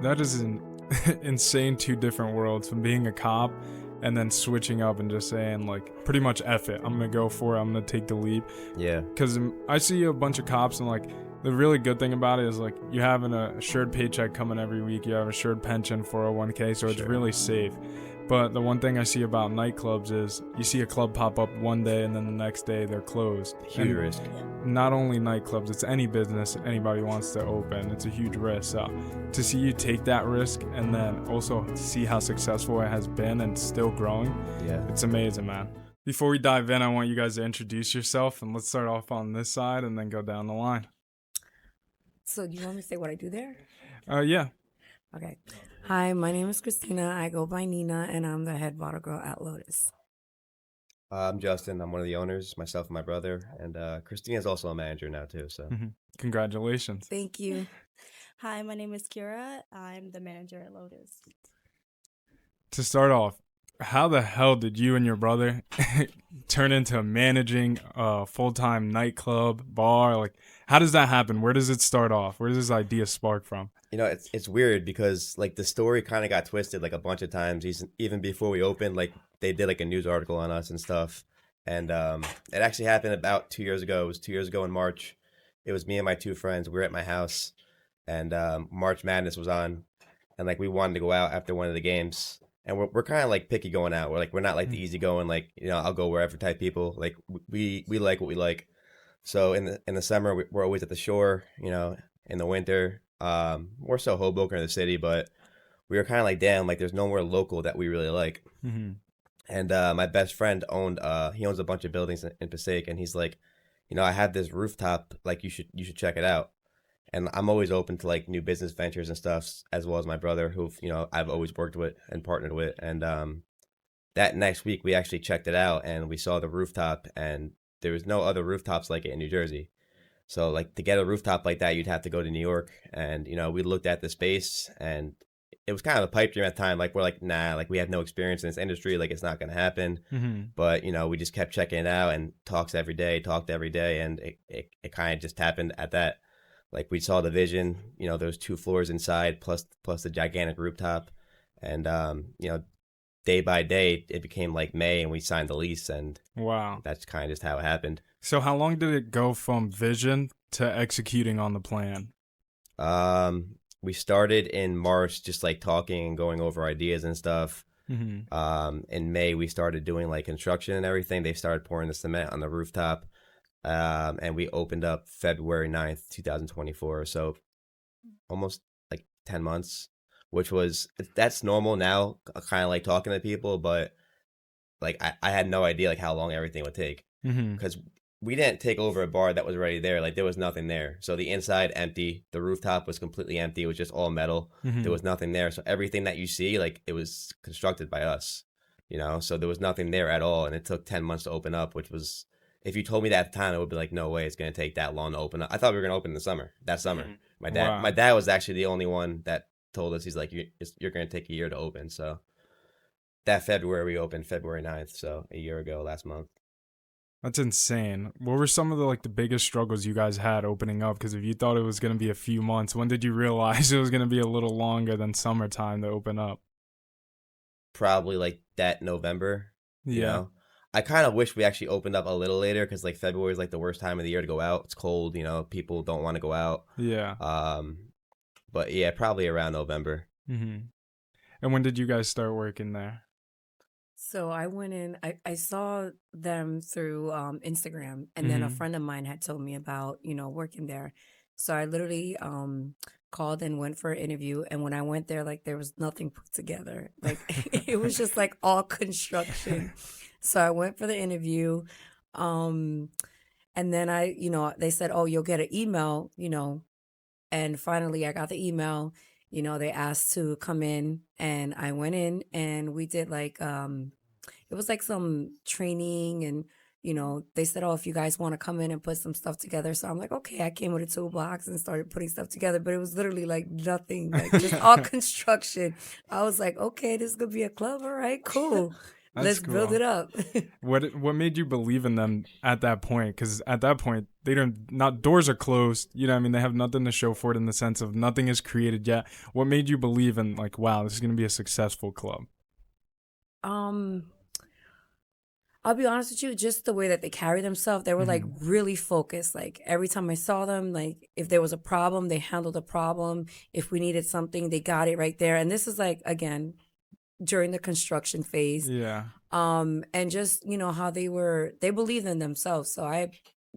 That is an insane two different worlds from being a cop and then switching up and just saying, like, pretty much F it. I'm going to go for it. I'm going to take the leap. Yeah. Because I see a bunch of cops and, like, the really good thing about it is, like, you have an assured paycheck coming every week. You have assured pension, 401k, so it's really safe. But the one thing I see about nightclubs is you see a club pop up one day and then the next day they're closed. Huge risk. Not only nightclubs, it's any business anybody wants to open. It's a huge risk. So to see you take that risk and then also see how successful it has been and still growing, it's amazing, man. Before we dive in, I want you guys to introduce yourself, and let's start off on this side and then go down the line. So do you want me to say what I do there? Yeah. Okay. Hi, my name is Christina. I go by Nina, and I'm the head bottle girl at Lotus. I'm Justin. I'm one of the owners, myself and my brother. And Christina's also a manager now, too. So Congratulations. Thank you. Hi, my name is Kira. I'm the manager at Lotus. To start off, how the hell did you and your brother turn into managing a full-time nightclub, bar? Like, how does that happen? Where does it start off? Where does this idea spark from? You know, it's weird because, like, the story kind of got twisted, like, a bunch of times. Even before we opened, like, they did, like, a news article on us and stuff. And it actually happened about 2 years ago. It was 2 years ago in March. It was me and my two friends. We were at my house, and March Madness was on. And, like, we wanted to go out after one of the games. And we're kind of, like, picky going out. We're not, like, the easygoing, like, you know, I'll go wherever type people. Like, we like what we like. So in the summer, we're always at the shore, you know. In the winter, more so Hoboken or the city, but we were kind of like, damn, like, there's nowhere local that we really like. And my best friend he owns a bunch of buildings in Passaic, and he's like, you know, I have this rooftop, like, you should check it out. And I'm always open to, like, new business ventures and stuff, as well as my brother, who, you know, I've always worked with and partnered with. And that next week, we actually checked it out, and we saw the rooftop, and there was no other rooftops like it in New Jersey. So, like, to get a rooftop like that, you'd have to go to New York. And, you know, we looked at the space, and it was kind of a pipe dream at the time. Like, we're like, nah, like, we have no experience in this industry. Like, it's not going to happen. But, you know, we just kept checking it out and talked every day. And it kind of just happened at that. Like, we saw the vision, you know, those 2 floors inside plus the gigantic rooftop. And, you know, day by day, it became like May, and we signed the lease. And wow, that's kind of just how it happened. So how long did it go from vision to executing on the plan? We started in March, just, like, talking and going over ideas and stuff. In May, we started doing, like, construction and everything. They started pouring the cement on the rooftop. And we opened up February 9th, 2024. So almost, like, 10 months, that's normal now, kind of like talking to people. But, like, I had no idea, like, how long everything would take. Because we didn't take over a bar that was already there. Like, there was nothing there. So the inside empty, the rooftop was completely empty. It was just all metal. There was nothing there. So everything that you see, like, it was constructed by us, you know. So there was nothing there at all. And it took 10 months to open up, which was, if you told me that at the time, I would be like, no way, it's going to take that long to open up. I thought we were going to open in the summer. That summer. My dad was actually the only one that told us, he's like, you're going to take a year to open. So that February, we opened February 9th. So a year ago, last month. That's insane. What were some of the biggest struggles you guys had opening up? Because if you thought it was going to be a few months, when did you realize it was going to be a little longer than summertime to open up? Probably, like, that November. You know? I kind of wish we actually opened up a little later, because, like, February is, like, the worst time of the year to go out. It's cold, you know, people don't want to go out. But yeah, probably around November. And when did you guys start working there? So I went in, I saw them through Instagram, and then a friend of mine had told me about, you know, working there. So I literally called and went for an interview. And when I went there, like, there was nothing put together. Like, it was just, like, all construction. So I went for the interview. And then you know, they said, oh, you'll get an email, you know. And finally I got the email. You know, they asked to come in, and I went in, and we did, like, it was like some training, and, you know, they said, oh, if you guys want to come in and put some stuff together. So I'm like, okay, I came with a toolbox and started putting stuff together, but it was literally like nothing, like just all construction. I was like, okay, this could be a club. All right, cool. Let's cool. build it up. What made you believe in them at that point? Because at that point, doors are closed. You know what I mean? They have nothing to show for it in the sense of nothing is created yet. What made you believe in, like, wow, this is going to be a successful club? I'll be honest with you, just the way that they carry themselves, they were like really focused. Like every time I saw them, like if there was a problem, they handled the problem. If we needed something, they got it right there. And this is like, again, during the construction phase. Yeah. And just, you know, how they believed in themselves. So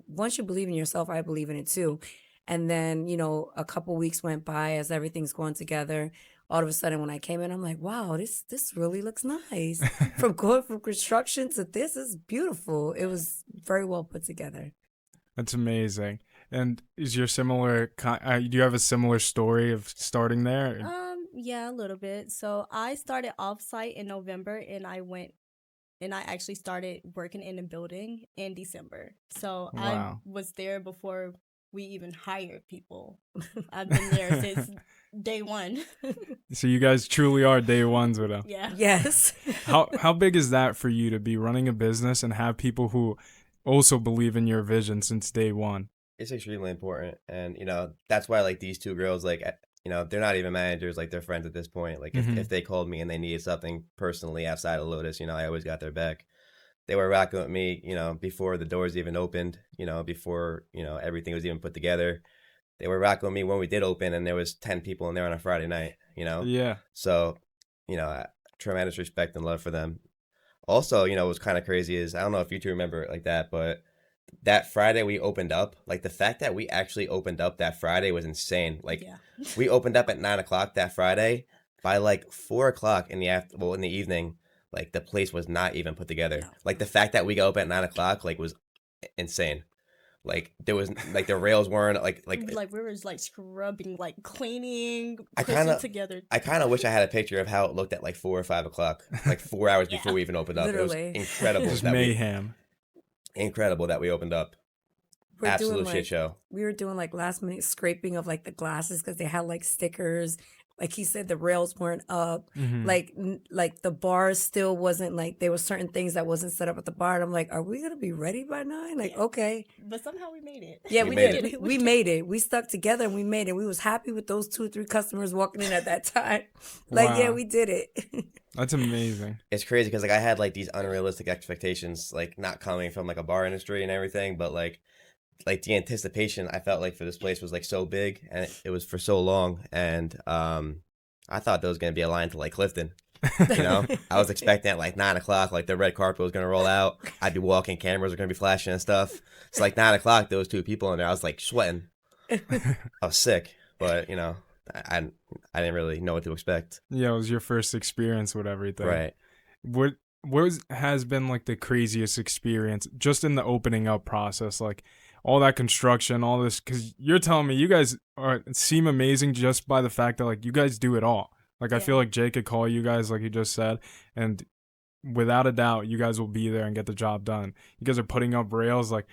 once you believe in yourself, I believe in it too. And then, you know, a couple weeks went by as everything's going together. All of a sudden, when I came in, I'm like, wow, this really looks nice. From going from construction to this is beautiful. It was very well put together. That's amazing. And is your similar? Do you have a similar story of starting there? Yeah, a little bit. So I started off-site in November, and I actually started working in the building in December. So Wow. I was there before we even hired people. I've been there since day one. So you guys truly are day ones with them. Yeah. Yes. How big is that for you to be running a business and have people who also believe in your vision since day one? It's extremely important, and you know that's why like these two girls, like you know, they're not even managers, like they're friends at this point. Like if they called me and they needed something personally outside of Lotus, you know, I always got their back. They were rocking with me, you know, before the doors even opened, you know, before, you know, everything was even put together. They were rocking with me when we did open, and there was 10 people in there on a Friday night, you know? Yeah. So, you know, tremendous respect and love for them. Also, you know, what's kind of crazy is, I don't know if you two remember it like that, but that Friday we opened up, like the fact that we actually opened up that Friday was insane. Like we opened up at 9:00 that Friday. By like 4:00 in the evening, like the place was not even put together. Like the fact that we got open at 9:00 like was insane. Like there was like the rails weren't like we were like scrubbing, like cleaning, together. I kind of wish I had a picture of how it looked at like 4 or 5 o'clock, like 4 hours before we even opened up. Literally. It was incredible. Just mayhem. Incredible that we opened up. Absolute shit show. We were doing like last minute scraping of like the glasses because they had like stickers. Like he said, the rails weren't up. Like the bars still wasn't like, there were certain things that wasn't set up at the bar. And I'm like, are we gonna be ready by 9? Like, okay. But somehow we made it. Yeah, we did. We made it. We stuck together and we made it. We was happy with those 2 or 3 customers walking in at that time. Like, wow. Yeah, we did it. That's amazing. It's crazy because like I had like these unrealistic expectations, like not coming from like a bar industry and everything, but like the anticipation I felt like for this place was like so big, and it was for so long, and I thought there was gonna be a line to like Clifton. You know, I was expecting at like 9:00, like the red carpet was gonna roll out. I'd be walking, cameras were gonna be flashing and stuff. So like 9:00, there was 2 people in there. I was like sweating. I was sick, but you know, I didn't really know what to expect. Yeah, it was your first experience with everything, right? What has been like the craziest experience just in the opening up process, like all that construction, all this, because you're telling me you guys seem amazing just by the fact that like you guys do it all. Like I feel like Jake could call you guys, like he just said, and without a doubt, you guys will be there and get the job done. You guys are putting up rails. Like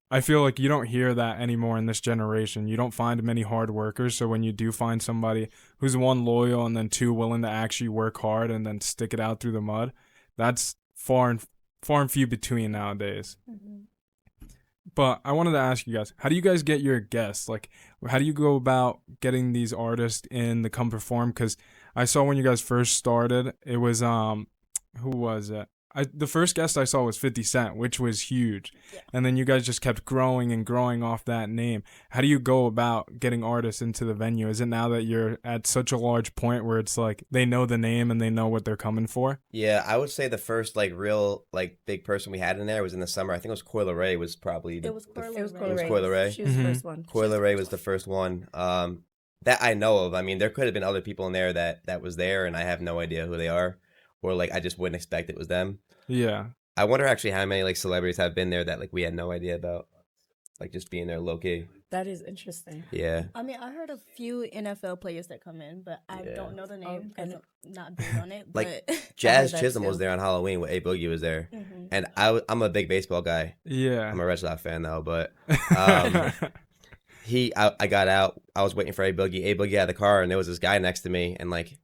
I feel like you don't hear that anymore in this generation. You don't find many hard workers. So when you do find somebody who's 1, loyal, and then 2, willing to actually work hard and then stick it out through the mud, that's far and few between nowadays. But I wanted to ask you guys, how do you guys get your guests? Like, how do you go about getting these artists in to come perform? Because I saw when you guys first started, it was, who was it? The first guest I saw was 50 Cent, which was huge. Yeah. And then you guys just kept growing and growing off that name. How do you go about getting artists into the venue? Is it now that you're at such a large point where it's like they know the name and they know what they're coming for? Yeah, I would say the first like real like big person we had in there was in the summer. I think it was Coyle Ray was probably It was Coyle Ray. She was the first one. Coyle Ray was the first one. That I know of. I mean, there could have been other people in there that was there, and I have no idea who they are, or like I just wouldn't expect it was them. Yeah. I wonder actually how many like celebrities have been there that like we had no idea about, like just being there low key. That is interesting. Yeah. I mean, I heard a few NFL players that come in, but I don't know the name because I'm not big on it. Like but Jazz Chisholm was there on Halloween with A Boogie was there, and I'm a big baseball guy. Yeah. I'm a Red Sox fan though, but I got out. I was waiting for A Boogie. A Boogie had the car, and there was this guy next to me, and like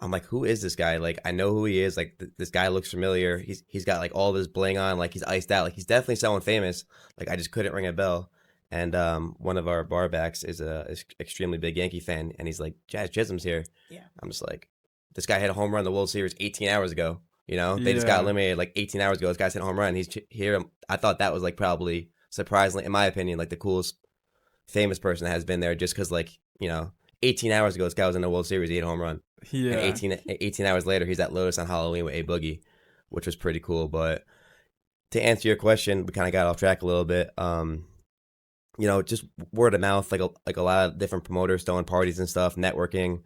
I'm like, who is this guy? Like, I know who he is. Like, this guy looks familiar. He's got like all this bling on. Like, he's iced out. Like, he's definitely someone famous. Like, I just couldn't ring a bell. And one of our bar backs is extremely big Yankee fan, and he's like, Jazz Chisholm's here. Yeah. I'm just like, this guy hit a home run in the World Series 18 hours ago. You know, they just got eliminated like 18 hours ago. This guy's hit a home run. He's here. I thought that was like probably surprisingly, in my opinion, like the coolest famous person that has been there, just because like, you know, 18 hours ago, this guy was in the World Series, he hit a home run. Yeah. And 18 hours later, he's at Lotus on Halloween with A Boogie, which was pretty cool. But to answer your question, we kind of got off track a little bit. You know, just word of mouth, like a lot of different promoters throwing parties and stuff, networking.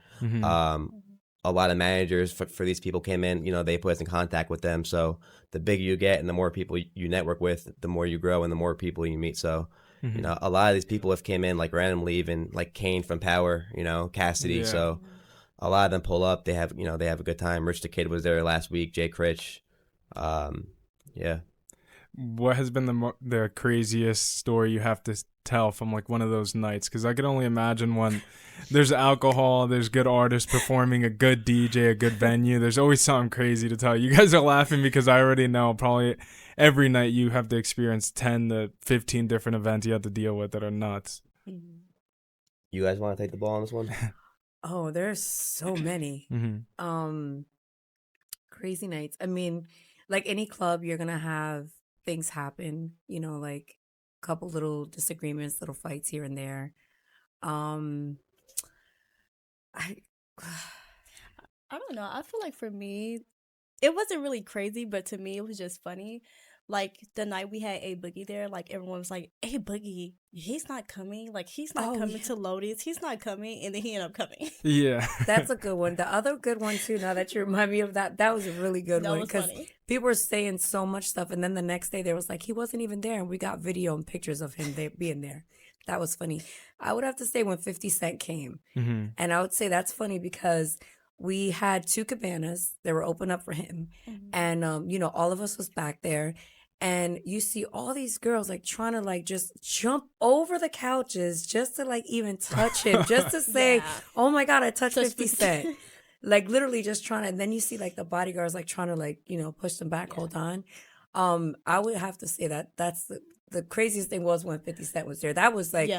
A lot of managers for these people came in. You know, they put us in contact with them. So the bigger you get and the more people you network with, the more you grow and the more people you meet. So, you know, a lot of these people have came in like randomly, even like Kane from Power, you know, Cassidy. Yeah. So a lot of them pull up. They have, you know, they have a good time. Rich the Kid was there last week. Jay Critch. Yeah. What has been the craziest story you have to tell from like one of those nights? Because I could only imagine when there's alcohol, there's good artists performing, a good DJ, a good venue. There's always something crazy to tell. You guys are laughing because I already know probably every night you have to experience 10 to 15 different events you have to deal with that are nuts. You guys want to take the ball on this one? Oh, there's so many. Crazy nights. I mean, like any club, you're gonna have things happen, you know, like a couple little disagreements, little fights here and there. I don't know. I feel like for me, it wasn't really crazy, but to me, it was just funny. Like the night we had A Boogie there, like everyone was like, "A Boogie, he's not coming. Like he's not coming to Lotus. He's not coming," and then he ended up coming. Yeah, that's a good one. The other good one too. Now that you remind me of that, that was a really good one because people were saying so much stuff, and then the next day they was like, he wasn't even there, and we got video and pictures of him being there. That was funny. I would have to say when 50 Cent came, and I would say that's funny because we had 2 cabanas that were open up for him, and you know, all of us was back there. And you see all these girls like trying to like just jump over the couches just to like even touch him, just to say, oh my God, I touched 50 Cent. Like literally just trying to, and then you see like the bodyguards like trying to like, you know, push them back, hold on. I would have to say that that's the craziest thing was when 50 Cent was there. That was like,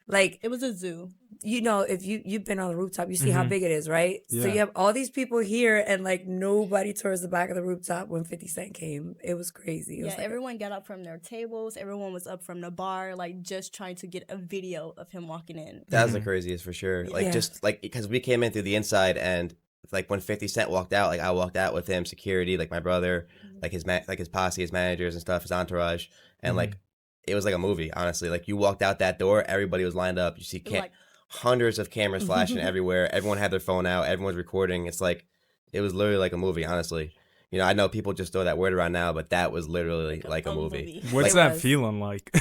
like it was a zoo. You know, if you've been on the rooftop, you see how big it is, right? Yeah. So you have all these people here and like nobody towards the back of the rooftop when 50 Cent came. It was crazy. It was like everyone got up from their tables. Everyone was up from the bar, like just trying to get a video of him walking in. That was the craziest for sure. Like just like because we came in through the inside and like when 50 Cent walked out, like I walked out with him, security, like my brother, like his posse, his managers and stuff, his entourage, and like it was like a movie. Honestly, like you walked out that door, everybody was lined up. You see hundreds of cameras flashing everywhere. Everyone had their phone out. Everyone was recording. It's like it was literally like a movie. Honestly, you know, I know people just throw that word around now, but that was literally like a movie. What's that feeling like?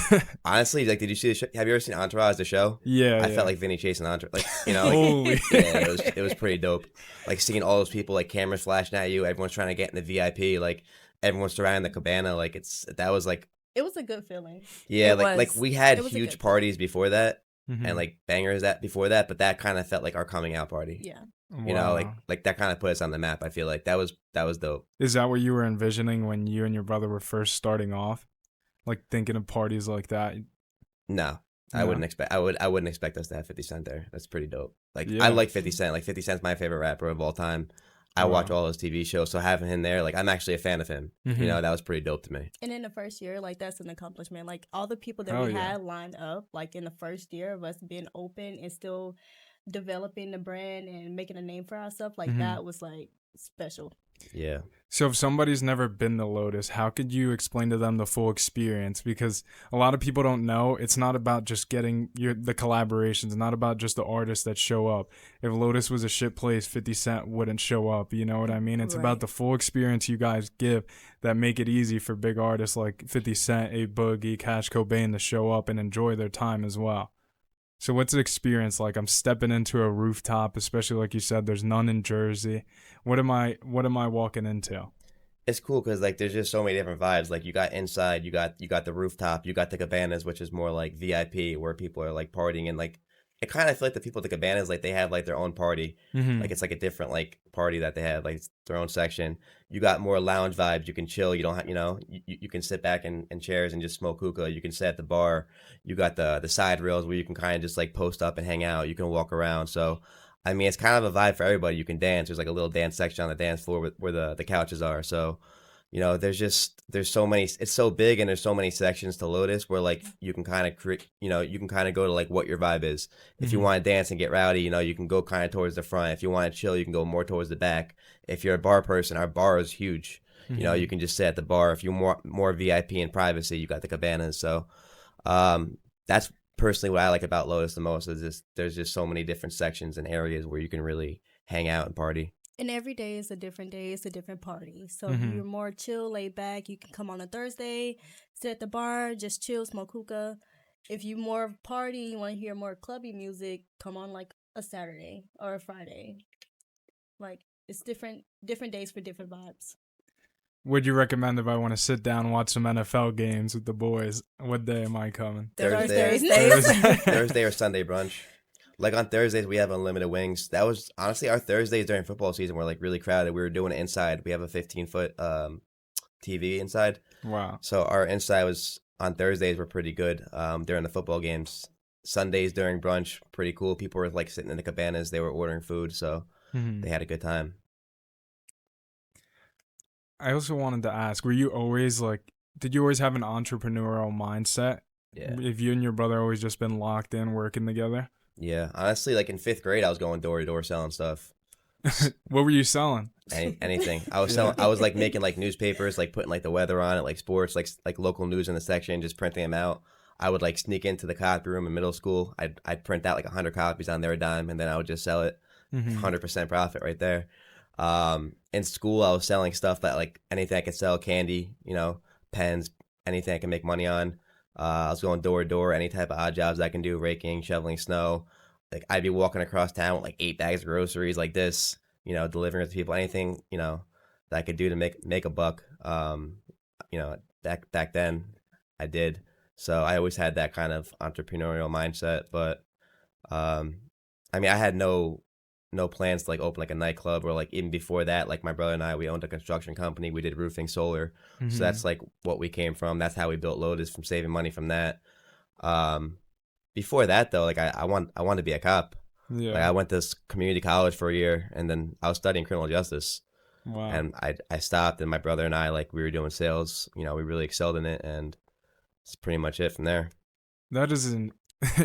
Honestly, like, did you see the show? Have you ever seen Entourage, the show? Yeah, I felt like Vinny chasing Entourage. Like, you know, like, it was pretty dope. Like seeing all those people, like cameras flashing at you. Everyone's trying to get in the VIP. Like everyone's surrounding the cabana. Like that was like. It was a good feeling. Yeah, like we had huge parties before that. And like bangers before that, but that kind of felt like our coming out party. Yeah, you know, like that kind of put us on the map. I feel like that was dope. Is that what you were envisioning when you and your brother were first starting off, like thinking of parties like that? No, I wouldn't expect. I wouldn't expect us to have 50 Cent there. That's pretty dope. Like I like 50 Cent. Like 50 Cent's my favorite rapper of all time. I watch all his TV shows, so having him there, like I'm actually a fan of him. You know, that was pretty dope to me. And in the first year, like that's an accomplishment. Like all the people that we had lined up, like in the first year of us being open and still developing the brand and making a name for ourselves, like that was like special. Yeah. So if somebody's never been to Lotus, how could you explain to them the full experience? Because a lot of people don't know. It's not about just getting the collaborations, not about just the artists that show up. If Lotus was a shit place, 50 Cent wouldn't show up. You know what I mean? It's about the full experience you guys give that make it easy for big artists like 50 Cent, A Boogie, Cash Cobain to show up and enjoy their time as well. So what's the experience like? I'm stepping into a rooftop, especially like you said, there's none in Jersey. What am I walking into? It's cool because like there's just so many different vibes. Like you got inside, you got the rooftop, you got the cabanas, which is more like VIP where people are like partying and like it kind of feel like the people at the cabanas, like they have like their own party. Mm-hmm. Like it's like a different like party that they have, like it's their own section. You got more lounge vibes. You can chill. You don't have, you can sit back in chairs and just smoke hookah. You can sit at the bar. You got the side rails where you can kind of just like post up and hang out. You can walk around. So, I mean, it's kind of a vibe for everybody. You can dance. There's like a little dance section on the dance floor where the couches are. So, there's so many, it's so big and there's so many sections to Lotus where like you can kind of create, you can kind of go to like what your vibe is. If you want to dance and get rowdy, you can go kind of towards the front. If you want to chill, you can go more towards the back. If you're a bar person, our bar is huge. You can just sit at the bar. If you more VIP and privacy, you got the cabanas. So that's personally what I like about Lotus the most, is just there's just so many different sections and areas where you can really hang out and party. And every day is a different day. It's a different party. So if you're more chill, laid back, you can come on a Thursday, sit at the bar, just chill, smoke hookah. If you more party, you want to hear more clubby music, come on like a Saturday or a Friday. Like it's different days for different vibes. Would you recommend if I want to sit down and watch some NFL games with the boys? What day am I coming? Thursday or Sunday brunch. Like on Thursdays, we have unlimited wings. That was honestly our Thursdays during football season were like really crowded. We were doing it inside. We have a 15-foot TV inside. Wow. So our inside was on Thursdays were pretty good during the football games. Sundays during brunch, pretty cool. People were like sitting in the cabanas. They were ordering food. So they had a good time. I also wanted to ask, were you always did you always have an entrepreneurial mindset? Yeah. If you and your brother always just been locked in working together? Yeah, honestly, like in 5th grade, I was going door to door selling stuff. What were you selling? Anything. I was selling. I was like making like newspapers, like putting like the weather on it, like sports, like local news in the section, just printing them out. I would like sneak into the copy room in middle school. I'd print out like 100 copies on their dime, and then I would just sell it, 100% profit right there. In school, I was selling stuff that like anything I could sell, candy, pens, anything I can make money on. I was going door to door, any type of odd jobs I can do, raking, shoveling snow. Like I'd be walking across town with like 8 bags of groceries like this, delivering it to people, anything, that I could do to make a buck. Back then I did. So I always had that kind of entrepreneurial mindset, but I mean, I had no plans to like open like a nightclub, or like even before that, like my brother and I, we owned a construction company. We did roofing, solar. So that's like what we came from. That's how we built Lotus, from saving money from that. Before that though, like I wanted to be a cop. Yeah. Like I went to community college for a year, and then I was studying criminal justice. Wow. And I stopped, and my brother and I, like, we were doing sales. We really excelled in it, and it's pretty much it from there. That is an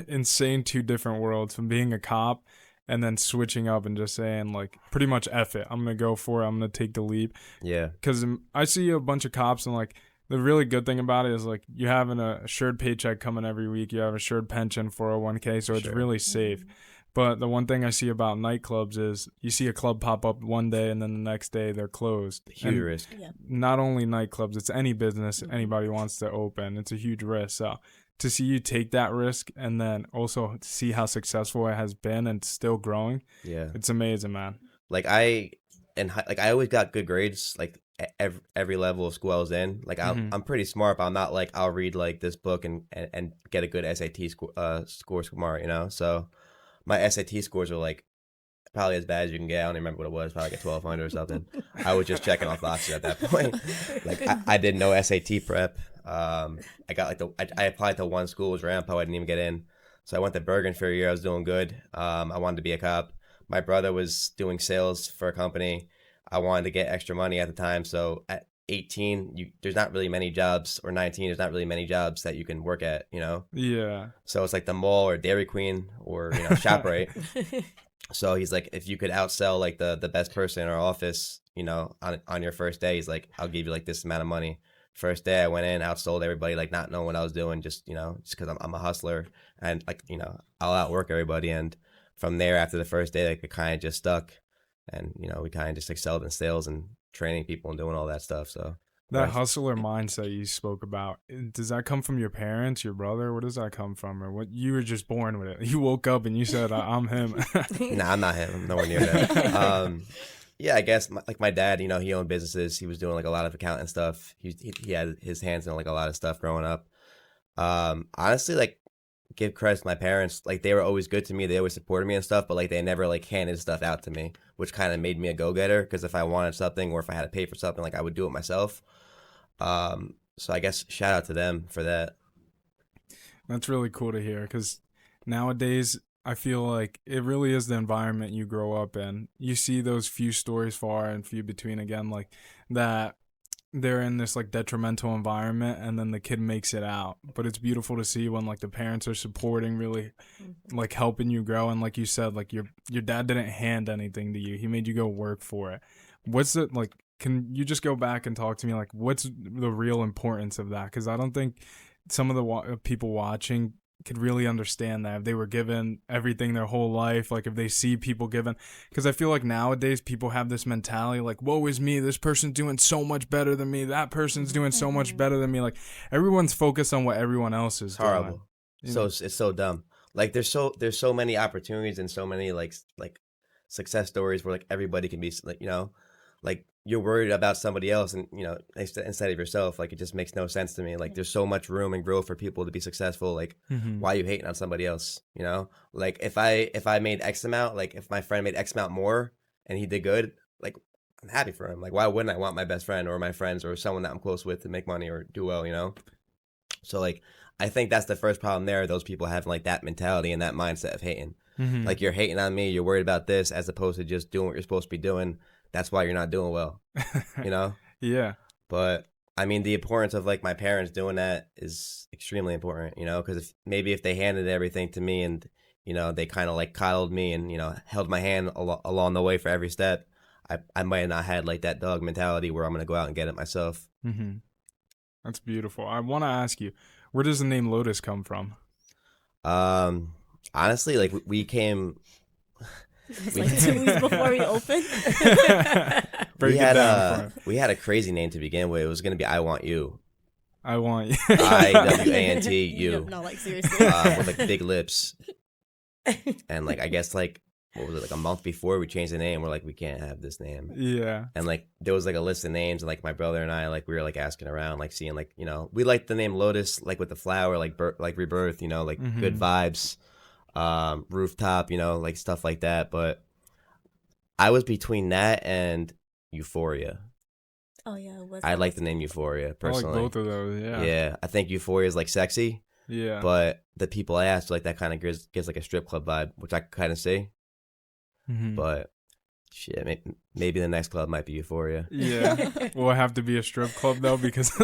insane 2 different worlds, from being a cop and then switching up and just saying, like, pretty much F it. I'm going to go for it. I'm going to take the leap. Yeah. Because I see a bunch of cops, and, like, the really good thing about it is, like, you have an assured paycheck coming every week. You have assured pension, 401k, so it's really safe. But the one thing I see about nightclubs is you see a club pop up one day and then the next day they're closed. Huge risk. Yeah. Not only nightclubs, it's any business anybody wants to open. It's a huge risk. So to see you take that risk and then also see how successful it has been and still growing, it's amazing, man. Like I always got good grades, like every level of school I was in. Like I'm pretty smart, but I'm not like I'll read like this book and get a good SAT score smart, So my SAT scores are like probably as bad as you can get. I don't even remember what it was, probably like a 1200 or something. I was just checking off boxes at that point. Like I did no SAT prep. I got like I applied to one school, was Rampo. I didn't even get in. So I went to Bergen for a year. I was doing good. I wanted to be a cop. My brother was doing sales for a company. I wanted to get extra money at the time. So at 18, there's not really many jobs, or 19, there's not really many jobs that you can work at, Yeah. So it's like the mall or Dairy Queen or, ShopRite. So he's like, if you could outsell like the best person in our office, on your first day, he's like, I'll give you like this amount of money. First day I went in, outsold everybody, like not knowing what I was doing, just because I'm a hustler, and like, I'll outwork everybody. And from there, after the first day, like it kind of just stuck, and we kind of just excelled in sales and training people and doing all that stuff. So that hustler mindset you spoke about, does that come from your parents, your brother? Where does that come from? Or what, you were just born with it? You woke up and you said, I'm him. Nah, I'm not him. I'm nowhere near that. Yeah, I guess my dad, he owned businesses. He was doing like a lot of accounting stuff. He had his hands in like a lot of stuff growing up. Honestly, like give credit to my parents. Like, they were always good to me. They always supported me and stuff, but like they never like handed stuff out to me, which kind of made me a go-getter, because if I wanted something or if I had to pay for something, like I would do it myself. So I guess shout out to them for that. That's really cool to hear, because nowadays I feel like it really is the environment you grow up in. You see those few stories far and few between again, like that they're in this like detrimental environment and then the kid makes it out. But it's beautiful to see when like the parents are supporting, really like helping you grow. And like you said, like your dad didn't hand anything to you. He made you go work for it. What's it like? Can you just go back and talk to me like what's the real importance of that? Because I don't think some of the people watching could really understand that if they were given everything their whole life, like if they see people given, because I feel like nowadays people have this mentality like, woe is me, this person's doing so much better than me, that person's doing so much better than me. Like everyone's focused on what everyone else is doing. Horrible. So it's so dumb. Like there's so many opportunities and so many like success stories where like everybody can be like, you know, like you're worried about somebody else and, you know, instead of yourself. Like it just makes no sense to me. Like there's so much room and growth for people to be successful. Like why are you hating on somebody else? You know, like if I made X amount, like if my friend made X amount more and he did good, like I'm happy for him. Like why wouldn't I want my best friend or my friends or someone that I'm close with to make money or do well, you know? So like I think that's the first problem there. Those people having like that mentality and that mindset of hating. Like you're hating on me, you're worried about this, as opposed to just doing what you're supposed to be doing. That's why you're not doing well, you know? Yeah. But I mean, the importance of like my parents doing that is extremely important, you know, because if they handed everything to me and, you know, they kind of like coddled me and, you know, held my hand along the way for every step, I might have not had like that dog mentality where I'm going to go out and get it myself. That's beautiful. I want to ask you, where does the name Lotus come from? Honestly, like we came... It was like 2 weeks before we opened. We had a crazy name to begin with. It was going to be I Want You. I Want You. IWANTU. No, like seriously. With like big lips. And like I guess like what was it, like a month before we changed the name, we're like, we can't have this name. Yeah. And like there was like a list of names, and like my brother and I, like we were like asking around, like seeing like, you know, we like the name Lotus, like with the flower, like like rebirth, you know, like good vibes. Rooftop, you know, like stuff like that. But I was between that and Euphoria. Oh yeah, I like the name Euphoria personally. I like both of those. Yeah. Yeah, I think Euphoria is like sexy. Yeah. But the people I asked, like that kind of gives like a strip club vibe, which I kind of see. But shit, maybe the next club might be Euphoria. Yeah. Will it have to be a strip club though? Because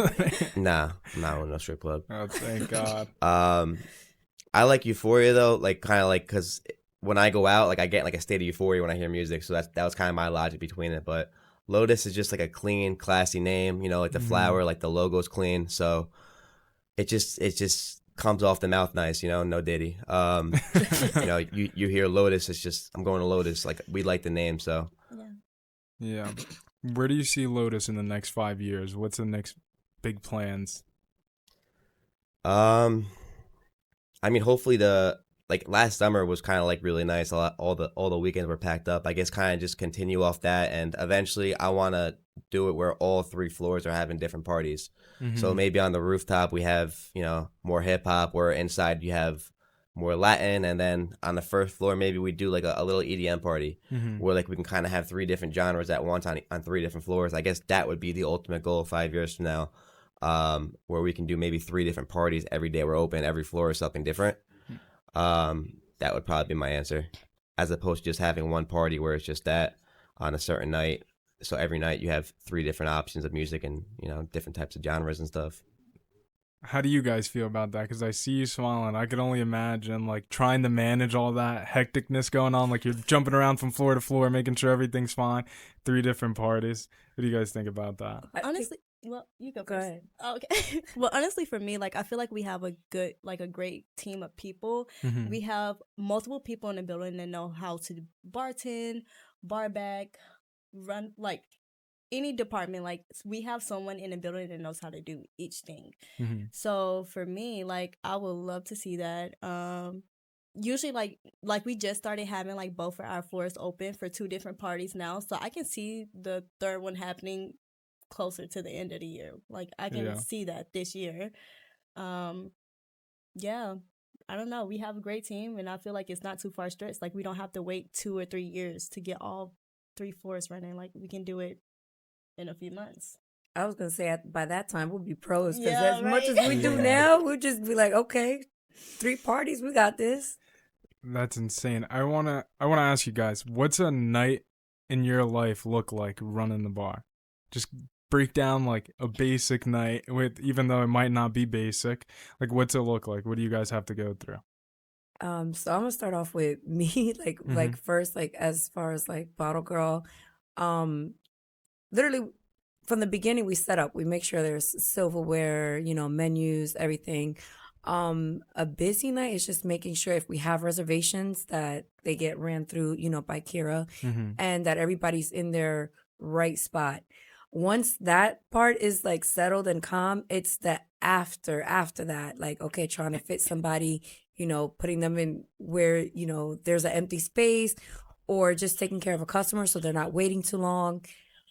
Nah, I'm not on no strip club. Oh, thank God. I like Euphoria though, like kind of like because when I go out, like I get like a state of euphoria when I hear music. So that was kind of my logic between it. But Lotus is just like a clean, classy name, you know, like the flower, like the logo's clean. So it just comes off the mouth nice, you know, no Diddy. You know, you hear Lotus, it's just I'm going to Lotus. Like we like the name, so yeah. Where do you see Lotus in the next 5 years? What's the next big plans? I mean, hopefully like last summer was kind of like really nice. All the weekends were packed up. I guess kind of just continue off that, and eventually I want to do it where all 3 floors are having different parties. So maybe on the rooftop we have, you know, more hip hop, where inside you have more Latin, and then on the first floor maybe we do like a little EDM party where like we can kind of have 3 different genres at once on 3 different floors. I guess that would be the ultimate goal 5 years from now. Where we can do maybe 3 different parties every day we're open, every floor is something different. That would probably be my answer, as opposed to just having one party where it's just that on a certain night. So every night you have 3 different options of music and, you know, different types of genres and stuff. How do you guys feel about that? Because I see you smiling. I could only imagine like trying to manage all that hecticness going on. Like you're jumping around from floor to floor, making sure everything's fine. 3 different parties. What do you guys think about that? Honestly, well, you go Go first. ahead. Oh, okay. Well, honestly, for me, like I feel like we have a great team of people. We have multiple people in the building that know how to bartend, bar back, run like any department. Like we have someone in the building that knows how to do each thing. So for me, like I would love to see that. Usually like we just started having like both of our floors open for 2 different parties now, so I can see the third one happening closer to the end of the year. Like I can see that this year. Yeah, I don't know. We have a great team, and I feel like it's not too far stretched. Like we don't have to wait 2 or 3 years to get all 3 floors running. Like we can do it in a few months. I was gonna say by that time we'll be pros because Yeah, as much right? as we do now, we'll just be like, okay, 3 parties, we got this. That's insane. I wanna ask you guys, what's a night in your life look like running the bar? Just break down like a basic night with, even though it might not be basic. Like, what's it look like? What do you guys have to go through? So I'm gonna start off with me, like first, like as far as like bottle girl, literally from the beginning we set up. We make sure there's silverware, menus, everything. A busy night is just making sure if we have reservations that they get ran through, by Kira, and that everybody's in their right spot. Once that part is like settled and calm, it's the after that, like, okay, trying to fit somebody, putting them in where, there's an empty space, or just taking care of a customer so they're not waiting too long.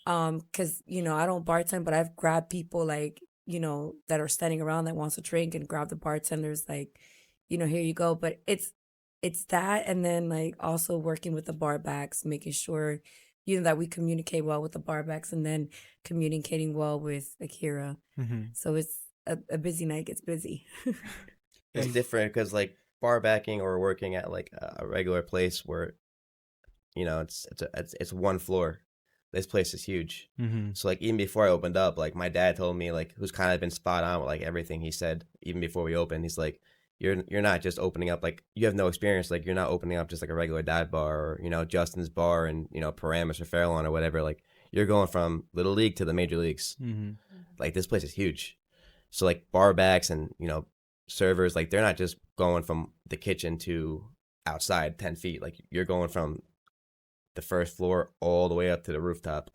Cause, I don't bartend, but I've grabbed people like, that are standing around that wants a drink and grab the bartenders like, here you go. But it's that. And then like also working with the bar backs, making sure, that we communicate well with the bar backs, and then communicating well with Akira. So it's a busy night gets busy. It's different because like bar backing or working at like a regular place where, it's one floor. This place is huge. So like even before I opened up, like my dad told me, like, who's kind of been spot on with like everything he said even before we opened. He's like, you're not just opening up, like you have no experience, like you're not opening up just like a regular dive bar or Justin's bar and Paramus or Fairlawn or whatever. Like you're going from little league to the major leagues. Like this place is huge. So like bar backs and servers, like they're not just going from the kitchen to outside 10 feet. Like you're going from the first floor all the way up to the rooftop.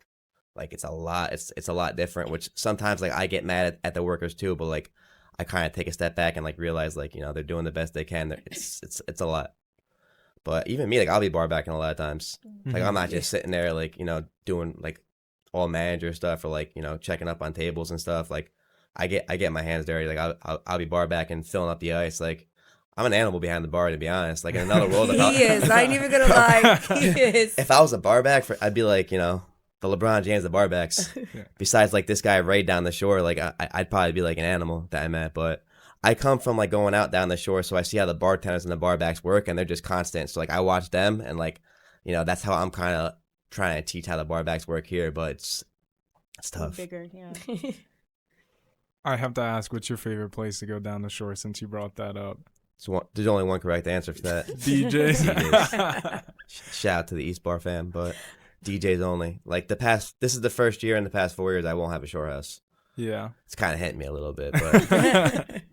Like it's a lot. It's a lot different, which sometimes like I get mad at the workers too, but like I kind of take a step back and like realize like they're doing the best they can. It's a lot. But even me, like I'll be bar backing a lot of times. Like I'm not just sitting there like doing like all manager stuff or like checking up on tables and stuff. Like I get my hands dirty. Like I'll be bar backing, filling up the ice. Like I'm an animal behind the bar, to be honest. Like in another world, He is. I ain't even gonna lie. He is. If I was a bar back, I'd be like the LeBron James of bar backs. Yeah. Besides like this guy right down the shore, like I'd probably be like an animal that I'm at. But I come from like going out down the shore, so I see how the bartenders and the bar backs work, and they're just constant. So like I watch them, and like that's how I'm kind of trying to teach how the bar backs work here. But it's tough. Bigger, yeah. I have to ask, what's your favorite place to go down the shore since you brought that up? So there's only one correct answer for that. DJs. Shout out to the East Bar fam, but DJs only. Like this is the first year in the past 4 years I won't have a shore house. Yeah. It's kind of hitting me a little bit, but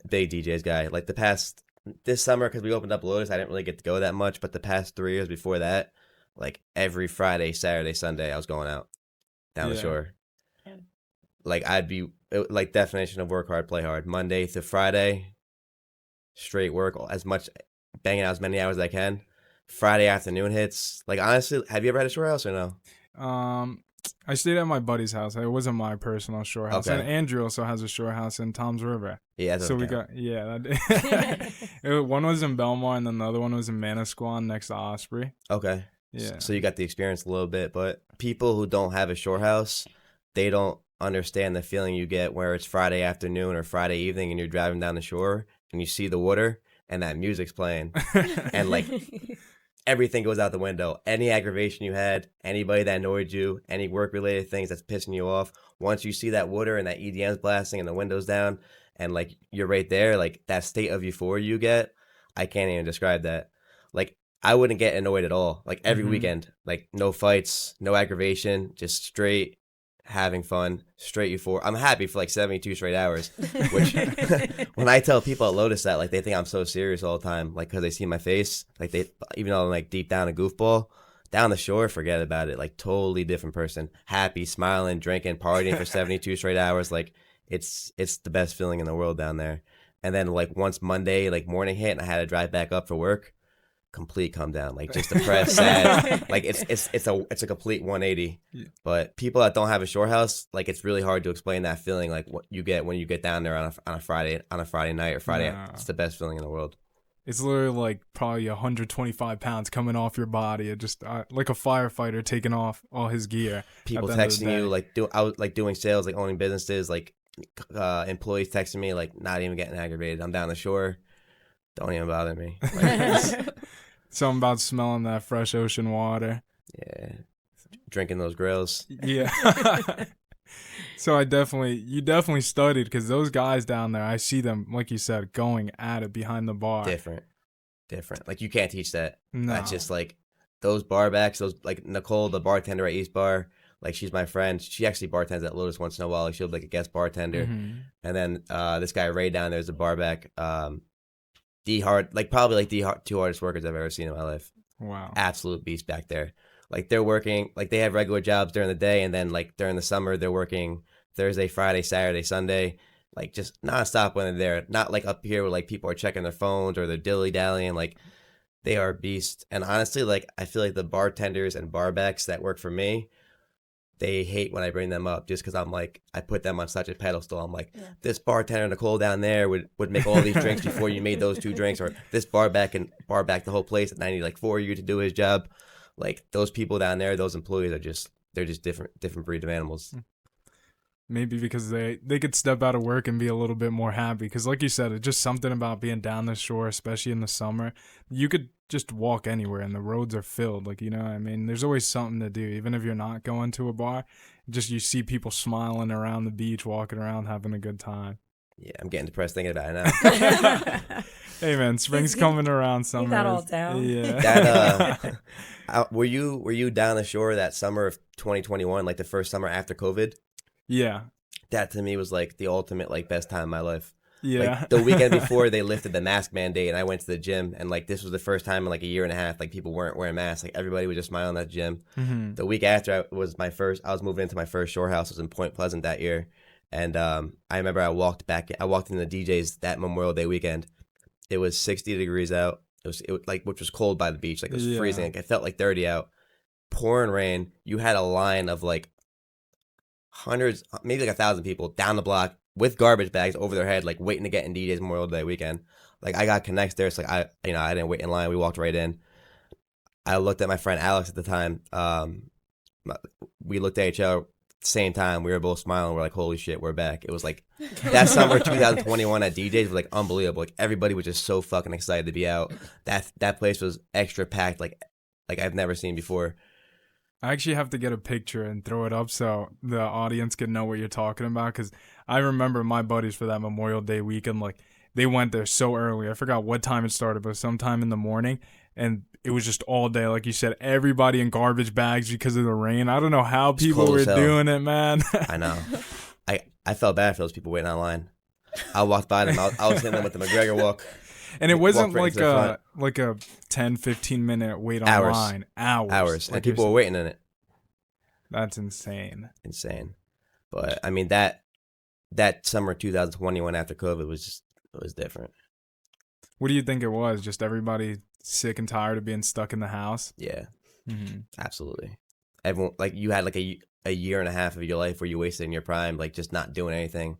big DJs guy. Like this summer, because we opened up Lotus, I didn't really get to go that much, but the past 3 years before that, like every Friday, Saturday, Sunday, I was going out down the shore. Yeah. Like I'd be like definition of work hard, play hard. Monday through Friday, straight work, banging out as many hours as I can. Friday afternoon hits. Like honestly, have you ever had a shore house or no? I stayed at my buddy's house. It wasn't my personal shore house. Okay. And Andrew also has a shore house in Tom's River. Yeah, so we got one was in Belmar and then the other one was in Manasquan next to Osprey. Okay. Yeah. So you got the experience a little bit, but people who don't have a shore house, they don't understand the feeling you get where it's Friday afternoon or Friday evening and you're driving down the shore and you see the water and that music's playing and like everything goes out the window. Any aggravation you had, anybody that annoyed you, any work related things that's pissing you off, once you see that water and that EDM's blasting and the windows down and like you're right there, like that state of euphoria you get, I can't even describe that. Like I wouldn't get annoyed at all. Like every weekend, like no fights, no aggravation, just straight having fun, straight euphoria. I'm happy for like 72 straight hours, which when I tell people at Lotus that, like they think I'm so serious all the time, like because they see my face, like even though I'm like deep down a goofball, down the shore, forget about it. Like totally different person, happy, smiling, drinking, partying for 72 straight hours. Like it's the best feeling in the world down there. And then like once Monday like morning hit and I had to drive back up for work, complete come down, like just depressed, sad. Like it's a complete 180. Yeah. But people that don't have a shore house, like it's really hard to explain that feeling, like what you get when you get down there on a Friday night or Friday. Nah. It's the best feeling in the world. It's literally like probably 125 pounds coming off your body. It just like a firefighter taking off all his gear. People texting you, like I was like doing sales, like owning businesses, like employees texting me, like not even getting aggravated. I'm down the shore. Don't even bother me. Like, Something about smelling that fresh ocean water. yeah, drinking those grills. Yeah. So you definitely studied, because those guys down there, I see them, like you said, going at it behind the bar. Different. Like you can't teach that. No. That's just like those bar backs. Those like Nicole, the bartender at East Bar. Like she's my friend. She actually bartends at Lotus once in a while. Like she'll be like a guest bartender. Mhm. And then this guy Ray down there is a bar back. The two hardest workers I've ever seen in my life. Wow. Absolute beast back there. Like they're working, like they have regular jobs during the day, and then like during the summer they're working Thursday, Friday, Saturday, Sunday, like just nonstop when they're there. Not like up here where like people are checking their phones or they're dilly-dallying. Like they are beasts. And honestly, like I feel like the bartenders and barbacks that work for me, they hate when I bring them up, just because I'm like, I put them on such a pedestal. I'm like, this bartender Nicole down there would make all these drinks before you made those 2 drinks, or this barback the whole place, and I need like 4 of you to do his job. Like those people down there, those employees they're just different breed of animals. Maybe because they could step out of work and be a little bit more happy. Because like you said, it's just something about being down the shore, especially in the summer. You could just walk anywhere and the roads are filled. Like, you know what I mean? There's always something to do. Even if you're not going to a bar, just you see people smiling around the beach, walking around, having a good time. Yeah, I'm getting depressed thinking about it now. Hey man, spring's coming around. Summer. You got all down. Yeah. Were you down the shore that summer of 2021, like the first summer after COVID? Yeah. That to me was like the ultimate like best time of my life. Yeah. Like the weekend before they lifted the mask mandate, and I went to the gym, and like this was the first time in like a year and a half like people weren't wearing masks. Like everybody was just smiling at the gym. Mm-hmm. The week after I was moving into my first shore house. It was in Point Pleasant that year, and I remember I walked in the DJs that Memorial Day weekend. It was 60 degrees out. It was like, which was cold by the beach. Like it was freezing. Like it felt like 30 out. Pouring rain. You had a line of like hundreds, maybe like 1,000 people down the block with garbage bags over their head, like waiting to get in DJ's Memorial Day weekend. Like I got connects there. It's like I didn't wait in line. We walked right in. I looked at my friend Alex at the time. We looked at each other at the same time. We were both smiling. We're like, holy shit, we're back. It was like that summer 2021 at DJ's was like unbelievable. Like everybody was just so fucking excited to be out. That place was extra packed, like I've never seen before. I actually have to get a picture and throw it up so the audience can know what you're talking about, because I remember my buddies for that Memorial Day weekend, like they went there so early. I forgot what time it started, but sometime in the morning, and it was just all day. Like you said, everybody in garbage bags because of the rain. I don't know how people were doing it, man. I know. I felt bad for those people waiting online. I walked by them. I was hitting them with the McGregor walk. And it wasn't like a 10, 15 minute wait online. Hours. Like and people were waiting in it. That's insane. But I mean that summer 2021 after COVID was different. What do you think it was? Just everybody sick and tired of being stuck in the house? Yeah. Mm-hmm. Absolutely. Everyone, like you had like a year and a half of your life where you wasted in your prime, like just not doing anything.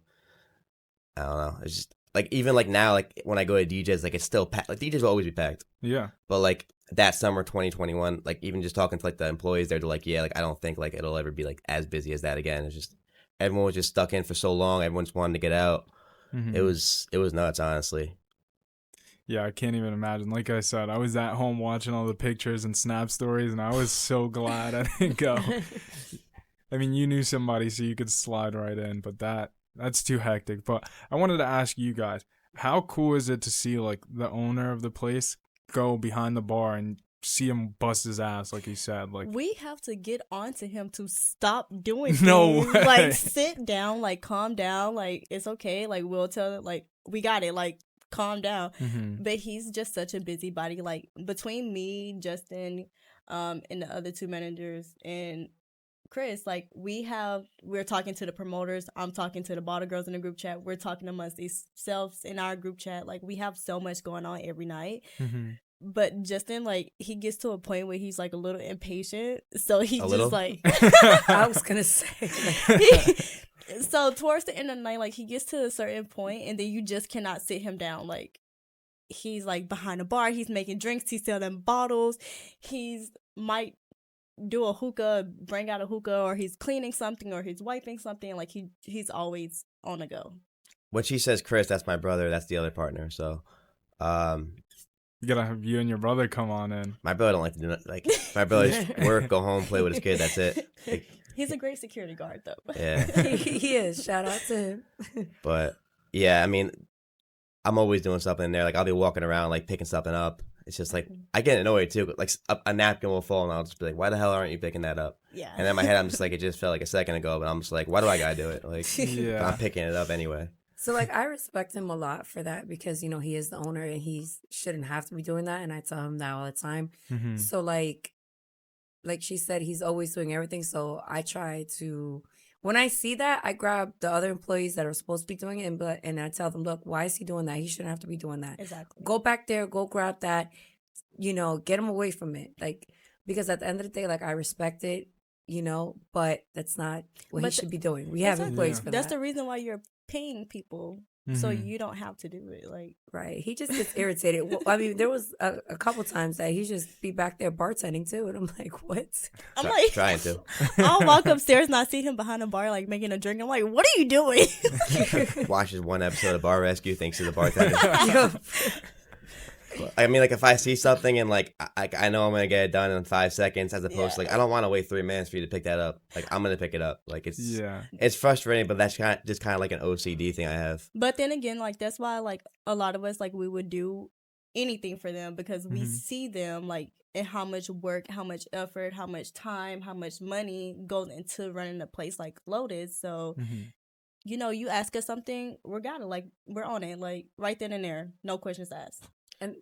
I don't know. It's just like, even like now, like when I go to DJs, like it's still packed. Like DJs will always be packed. Yeah. But like that summer 2021, like even just talking to like the employees there, they're like, yeah, like I don't think like it'll ever be like as busy as that again. It's just everyone was just stuck in for so long. Everyone's wanting to get out. Mm-hmm. It was nuts, honestly. Yeah, I can't even imagine. Like I said, I was at home watching all the pictures and Snap stories, and I was so glad I didn't go. I mean, you knew somebody, so you could slide right in, but that's too hectic. But I wanted to ask you guys, how cool is it to see like the owner of the place go behind the bar and see him bust his ass, like he said? Like, we have to get onto him to stop doing no things. way. Like, sit down, like calm down, like it's okay, like we'll tell it, like we got it, like calm down. Mm-hmm. But he's just such a busybody. Like between me, Justin, and the other 2 managers and Chris, like we're talking to the promoters. I'm talking to the bottle girls in the group chat. We're talking amongst themselves in our group chat. Like we have so much going on every night. Mm-hmm. But Justin, like, he gets to a point where he's like a little impatient, so he A just little? like I was gonna say, so towards the end of the night, like, he gets to a certain point and then you just cannot sit him down. Like, he's like behind a bar, he's making drinks, he's selling bottles, he's might do a hookah, bring out a hookah, or he's cleaning something, or he's wiping something. Like, he's always on the go. When she says Chris, that's my brother. That's the other partner. So, You gotta have you and your brother come on in. my brother don't like to do that. Like, my brother just work, go home, play with his kid. That's it. Like, He's a great security guard, though. yeah. he is. Shout out to him. But yeah, I mean, I'm always doing something in there. Like, I'll be walking around, like, picking something up. It's just like, I get annoyed too. Like, a napkin will fall and I'll just be like, why the hell aren't you picking that up? Yeah. And in my head, I'm just like, it just felt like a second ago, but I'm just like, why do I gotta do it? Like, Yeah. I'm picking it up anyway. So, like, I respect him a lot for that because, you know, he is the owner and he shouldn't have to be doing that. And I tell him that all the time. Mhm. So, like she said, he's always doing everything. So I try to, when I see that, I grab the other employees that are supposed to be doing it and I tell them, look, why is he doing that? He shouldn't have to be doing that. Exactly. Go back there, go grab that, you know, get him away from it. Like, because at the end of the day, like, I respect it, you know, but that's not what he But should be doing. We have Exactly. employees for That's that. the reason why you're paying people, so Mhm. you don't have to do it. Like, Right. He just gets irritated. Well, I mean, there was a couple times that he just be back there bartending too. And I'm like, what? I'm like, Trying to. I'll walk upstairs and I see him behind a bar, like, making a drink. I'm like, what are you doing? Watches one episode of Bar Rescue, thinks he's a bartender. Yo, I mean, like, if I see something and, like, I know I'm going to get it done in 5 seconds, as opposed to, like, I don't want to wait 3 minutes for you to pick that up. Like, I'm going to pick it up. Like, Yeah. it's frustrating, but that's just kind of like an OCD thing I have. But then again, like, that's why, like, a lot of us, like, we would do anything for them because we Mhm. see them, like, and how much work, how much effort, how much time, how much money goes into running a place like Lotus. So, Mhm. you know, you ask us something, we're on it, like, right then and there, no questions asked.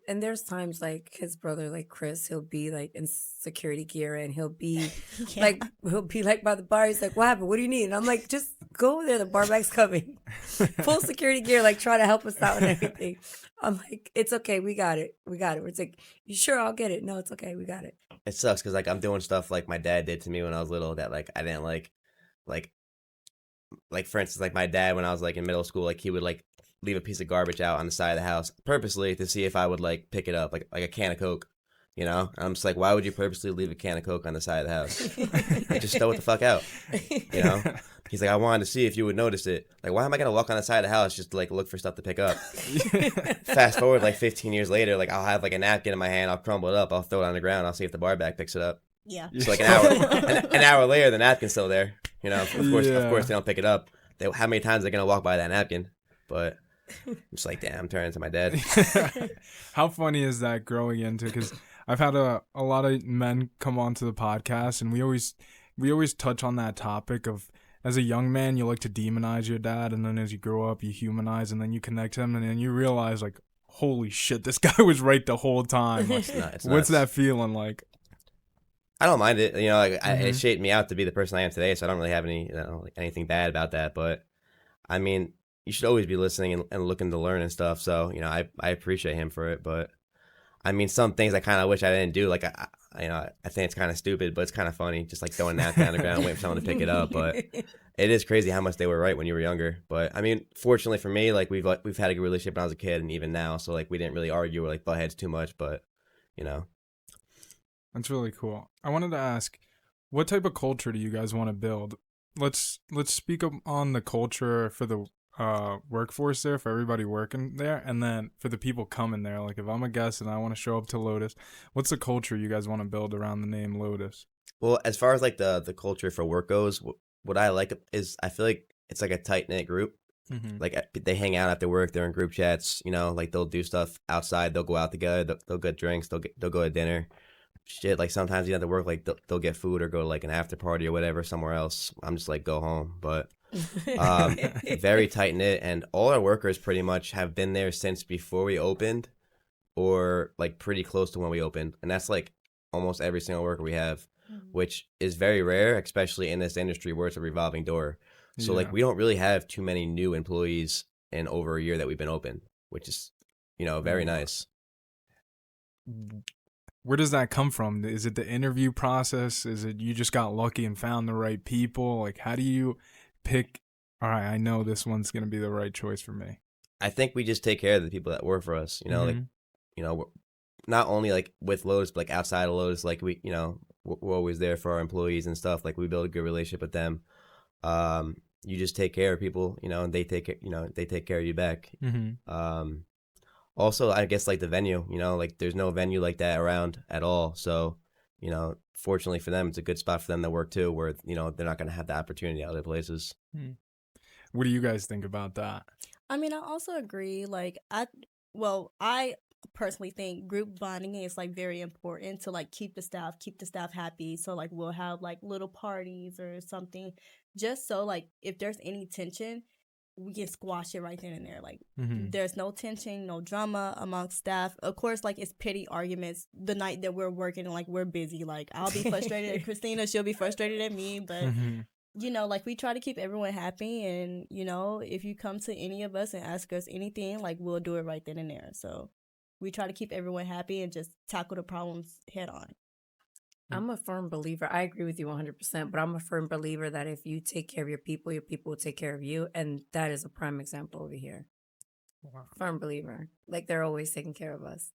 and there's times like his brother, like Chris, he'll be like in security gear and he'll be Yeah. he'll be like by the bar. He's like, what happened? What do you need? And I'm like, just go there. The bar back's coming. Full security gear, like try to help us out and everything. I'm like, it's okay. We got it. It's like, you sure? I'll get it. No, it's okay. We got it. It sucks because, like, I'm doing stuff like my dad did to me when I was little that, like, I didn't like, for instance, like, my dad, when I was, like, in middle school, like, he would, like, leave a piece of garbage out on the side of the house purposely to see if I would, like, pick it up, like a can of Coke, you know? And I'm just like, why would you purposely leave a can of Coke on the side of the house? Just throw it the fuck out, you know? He's like, I wanted to see if you would notice it. Like, why am I going to walk on the side of the house just to, like, look for stuff to pick up? Fast forward, like, 15 years later, like, I'll have, like, a napkin in my hand, I'll crumble it up, I'll throw it on the ground, I'll see if the bar back picks it up. Yeah. So, like, an hour later, the napkin's still there. You know, of course, Yeah. they don't pick it up. How many times are they going to walk by that napkin? But I'm just like, damn, I'm turning to my dad. How funny is that growing into? Because I've had a lot of men come onto the podcast, and we always touch on that topic of, as a young man, you like to demonize your dad, and then as you grow up, you humanize, and then you connect him, and then you realize, like, holy shit, this guy was right the whole time. Like, It's what's nuts. that feeling like? I don't mind it. You know, like, it Mhm. shaped me out to be the person I am today, so I don't really have any, like, anything bad about that. But I mean, you should always be listening and looking to learn and stuff. So, you know, I appreciate him for it. But I mean, some things I kind of wish I didn't do. Like, I think it's kind of stupid, but it's kind of funny, just like throwing that down the ground, waiting for someone to pick it up. But it is crazy how much they were right when you were younger. But I mean, fortunately for me, like, we've had a good relationship when I was a kid, and even now. So, like, we didn't really argue or, like, butt heads too much. But, you know. That's really cool. I wanted to ask, what type of culture do you guys want to build? Let's speak up on the culture for the workforce there, for everybody working there, and then for the people coming there. Like, if I'm a guest and I want to show up to Lotus, what's the culture you guys want to build around the name Lotus? Well, as far as, like, the culture for work goes, what I like is I feel like it's like a tight-knit group. Mm-hmm. Like, they hang out after work, they're in group chats, you know, like, they'll do stuff outside, they'll go out together, they'll get drinks, they'll go to dinner. Shit, like, sometimes you have to work, like, they'll get food or go to, like, an after party or whatever somewhere else. I'm just like, go home. But very tight knit, and all our workers pretty much have been there since before we opened, or, like, pretty close to when we opened, and that's, like, almost every single worker we have, which is very rare, especially in this industry where it's a revolving door. So, like, we don't really have too many new employees in over a year that we've been open, which is, you know, very nice. where does that come from? Is it the interview process? Is it you just got lucky and found the right people? Like, how do you pick, all right, I know this one's going to be the right choice for me? I think we just take care of the people that work for us, like, we're not only like with Lotus, but like outside of Lotus, like we, we're always there for our employees and stuff. Like we build a good relationship with them. You just take care of people, and they take care of you back. Also, I guess like the venue, like there's no venue like that around at all. So, fortunately for them, it's a good spot for them to work too, where, they're not going to have the opportunity at other places. What do you guys think about that? I mean, I also agree. Like, I personally think group bonding is like very important to like keep the staff happy. So like we'll have like little parties or something, just so like if there's any tension, we can squash it right then and there. Like there's no tension, no drama amongst staff. Of course, like it's petty arguments the night that we're working and like we're busy. Like I'll be frustrated at Christina, she'll be frustrated at me, but like we try to keep everyone happy, and if you come to any of us and ask us anything, like we'll do it right then and there. So we try to keep everyone happy and just tackle the problems head on. I'm a firm believer. I agree with you 100%, but I'm a firm believer that if you take care of your people will take care of you. And that is a prime example over here. Wow. Firm believer. Like they're always taking care of us.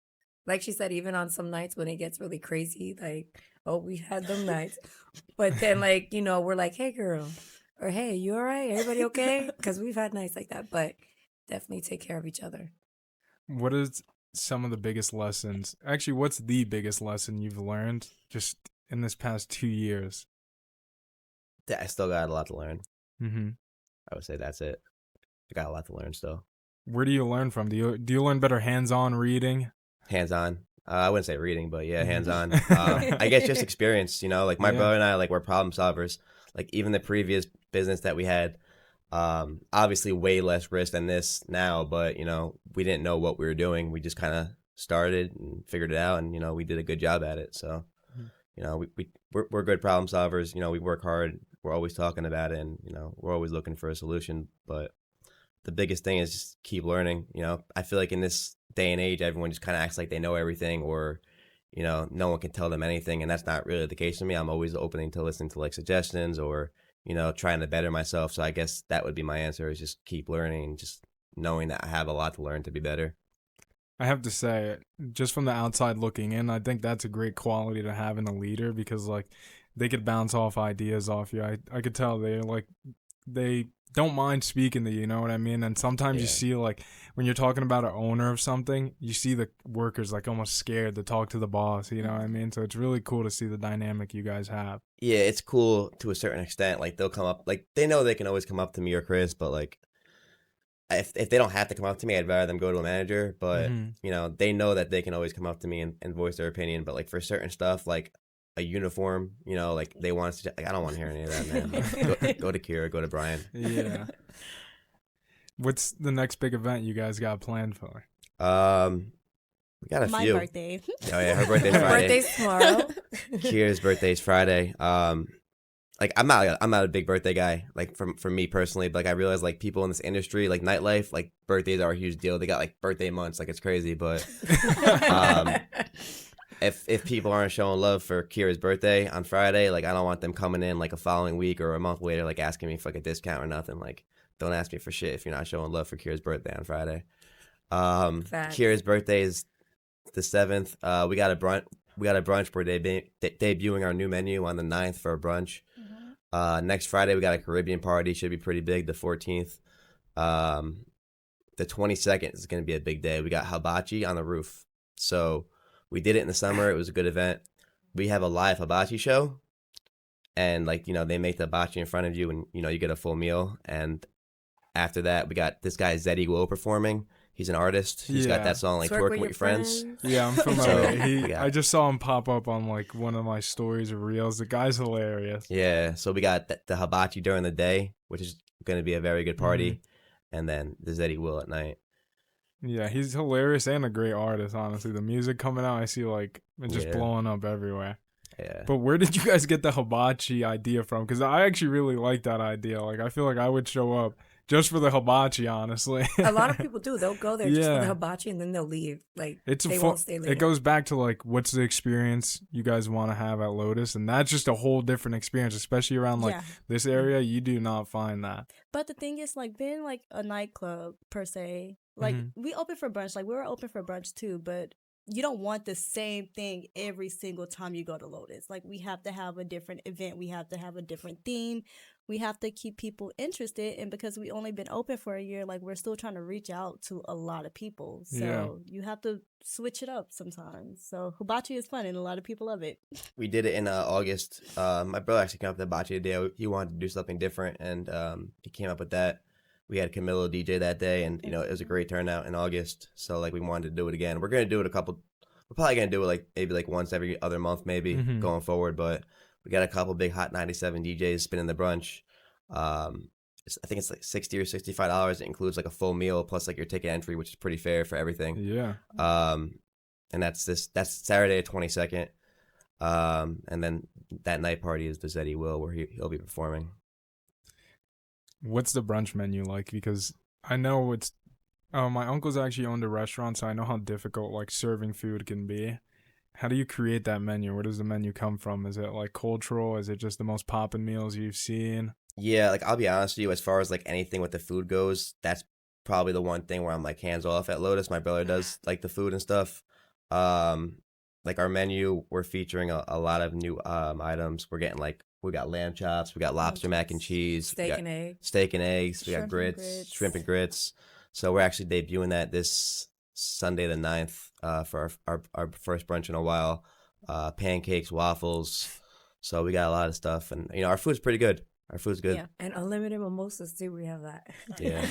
Like she said, even on some nights when it gets really crazy, like, oh, we had them nights. But then like, we're like, hey girl, or hey, you all right? Everybody okay? Because we've had nights like that, but definitely take care of each other. What is some of the biggest lessons? Actually, what's the biggest lesson you've learned just in this past 2 years? I still got a lot to learn. I would say that's it. I got a lot to learn still. Where do you learn from? Do you learn better hands-on reading? Hands-on. I wouldn't say reading, but yeah, hands-on. I guess just experience, like my brother and I, like we're problem solvers. Like even the previous business that we had, obviously way less risk than this now, but we didn't know what we were doing. We just kind of started and figured it out, and we did a good job at it. So we're good problem solvers. We work hard. We're always talking about it, and we're always looking for a solution. But the biggest thing is just keep learning. I feel like in this day and age, everyone just kind of acts like they know everything, or no one can tell them anything, and that's not really the case for me. I'm always open to listening to like suggestions, or trying to better myself. So I guess that would be my answer, is just keep learning and just knowing that I have a lot to learn to be better. I have to say, just from the outside looking in, I think that's a great quality to have in a leader, because like they could bounce off ideas off you. I could tell they don't mind speaking to you, know what I mean? And sometimes you see like when you're talking about an owner of something, you see the workers like almost scared to talk to the boss, you know what I mean? So it's really cool to see the dynamic you guys have. Yeah, it's cool to a certain extent. Like they'll come up, like they know they can always come up to me or Chris, but like if they don't have to come up to me, I'd rather them go to a manager. But they know that they can always come up to me and voice their opinion. But like for certain stuff, like a uniform, like they want us to, like I don't want to hear any of that, man. go to Kira, go to Brian. Yeah. What's the next big event you guys got planned for? We got a My few. birthday. Oh yeah, her birthday's Friday. Her birthday's tomorrow. Kira's birthday's Friday. Like I'm not a big birthday guy, like for me personally, but like I realize like people in this industry, like nightlife, like birthdays are a huge deal. They got like birthday months, like it's crazy. But if people aren't showing love for Kira's birthday on Friday, like I don't want them coming in like a following week or a month later, like asking me for like a discount or nothing. Like don't ask me for shit if you're not showing love for Kira's birthday on Friday. Kira's birthday is the 7th. We got a brunch. We're debuting our new menu on the 9th for a brunch. Next Friday we got a Caribbean party. Should be pretty big. The 14th. The 22nd is going to be a big day. We got hibachi on the roof. So we did it in the summer. It was a good event. We have a live hibachi show, and like they make the hibachi in front of you, and you get a full meal. And after that, we got this guy Zeddy Will performing. He's an artist. He's got that song like Twerk with Your friends. Yeah, I'm familiar. I just saw him pop up on like one of my stories or reels. The guy's hilarious. Yeah, so we got the hibachi during the day, which is going to be a very good party, and then the Zeddy Will at night. Yeah, he's hilarious and a great artist, honestly. The music coming out, I see like it's just blowing up everywhere. Yeah. But where did you guys get the hibachi idea from? Because I actually really like that idea. Like I feel like I would show up just for the hibachi, honestly. A lot of people do. They'll go there just for Yeah. the hibachi and then they'll leave. Like It's they won't stay later. It goes back to like what's the experience you guys want to have at Lotus, and that's just a whole different experience, especially around like this area. You do not find that. But the thing is, like, being like a nightclub per se, like we open for brunch, like we were open for brunch too, but you don't want the same thing every single time you go to Lotus. Like, we have to have a different event, we have to have a different theme, we have to keep people interested. And because we only been open for a year, like, we're still trying to reach out to a lot of people. So you have to switch it up sometimes. So hibachi is fun and a lot of people love it. We did it in August. My brother actually came up to hibachi today. He wanted to do something different, and he came up with that. We had Camilo DJ that day, and it was a great turnout in August. So like we wanted to do it again. We're gonna do it we're probably gonna do it like maybe like once every other month, maybe going forward. But we got a couple big Hot 97 DJs spinning the brunch. I think it's like $60 or $65. It includes like a full meal plus like your ticket entry, which is pretty fair for everything. Yeah. And that's Saturday the 22nd. And then that night party is the Zeddy Will, where he'll be performing. What's the brunch menu like? Because I know my uncle's actually owned a restaurant, so I know how difficult like serving food can be. How do you create that menu? Where does the menu come from? Is it like cultural? Is it just the most poppin' meals you've seen? Yeah, like I'll be honest with you, as far as like anything with the food goes, that's probably the one thing where I'm like hands off at Lotus. My brother does like the food and stuff. Like our menu, we're featuring a lot of new items. We're getting like, we got lamb chops, we got lobster mac and cheese, steak and eggs, we got shrimp and grits. So we're actually debuting that this Sunday the 9th for our first brunch in a while. Pancakes, waffles. So we got a lot of stuff, and our food's pretty good. Our food's good. Yeah, and unlimited mimosas too. We have that. Yeah.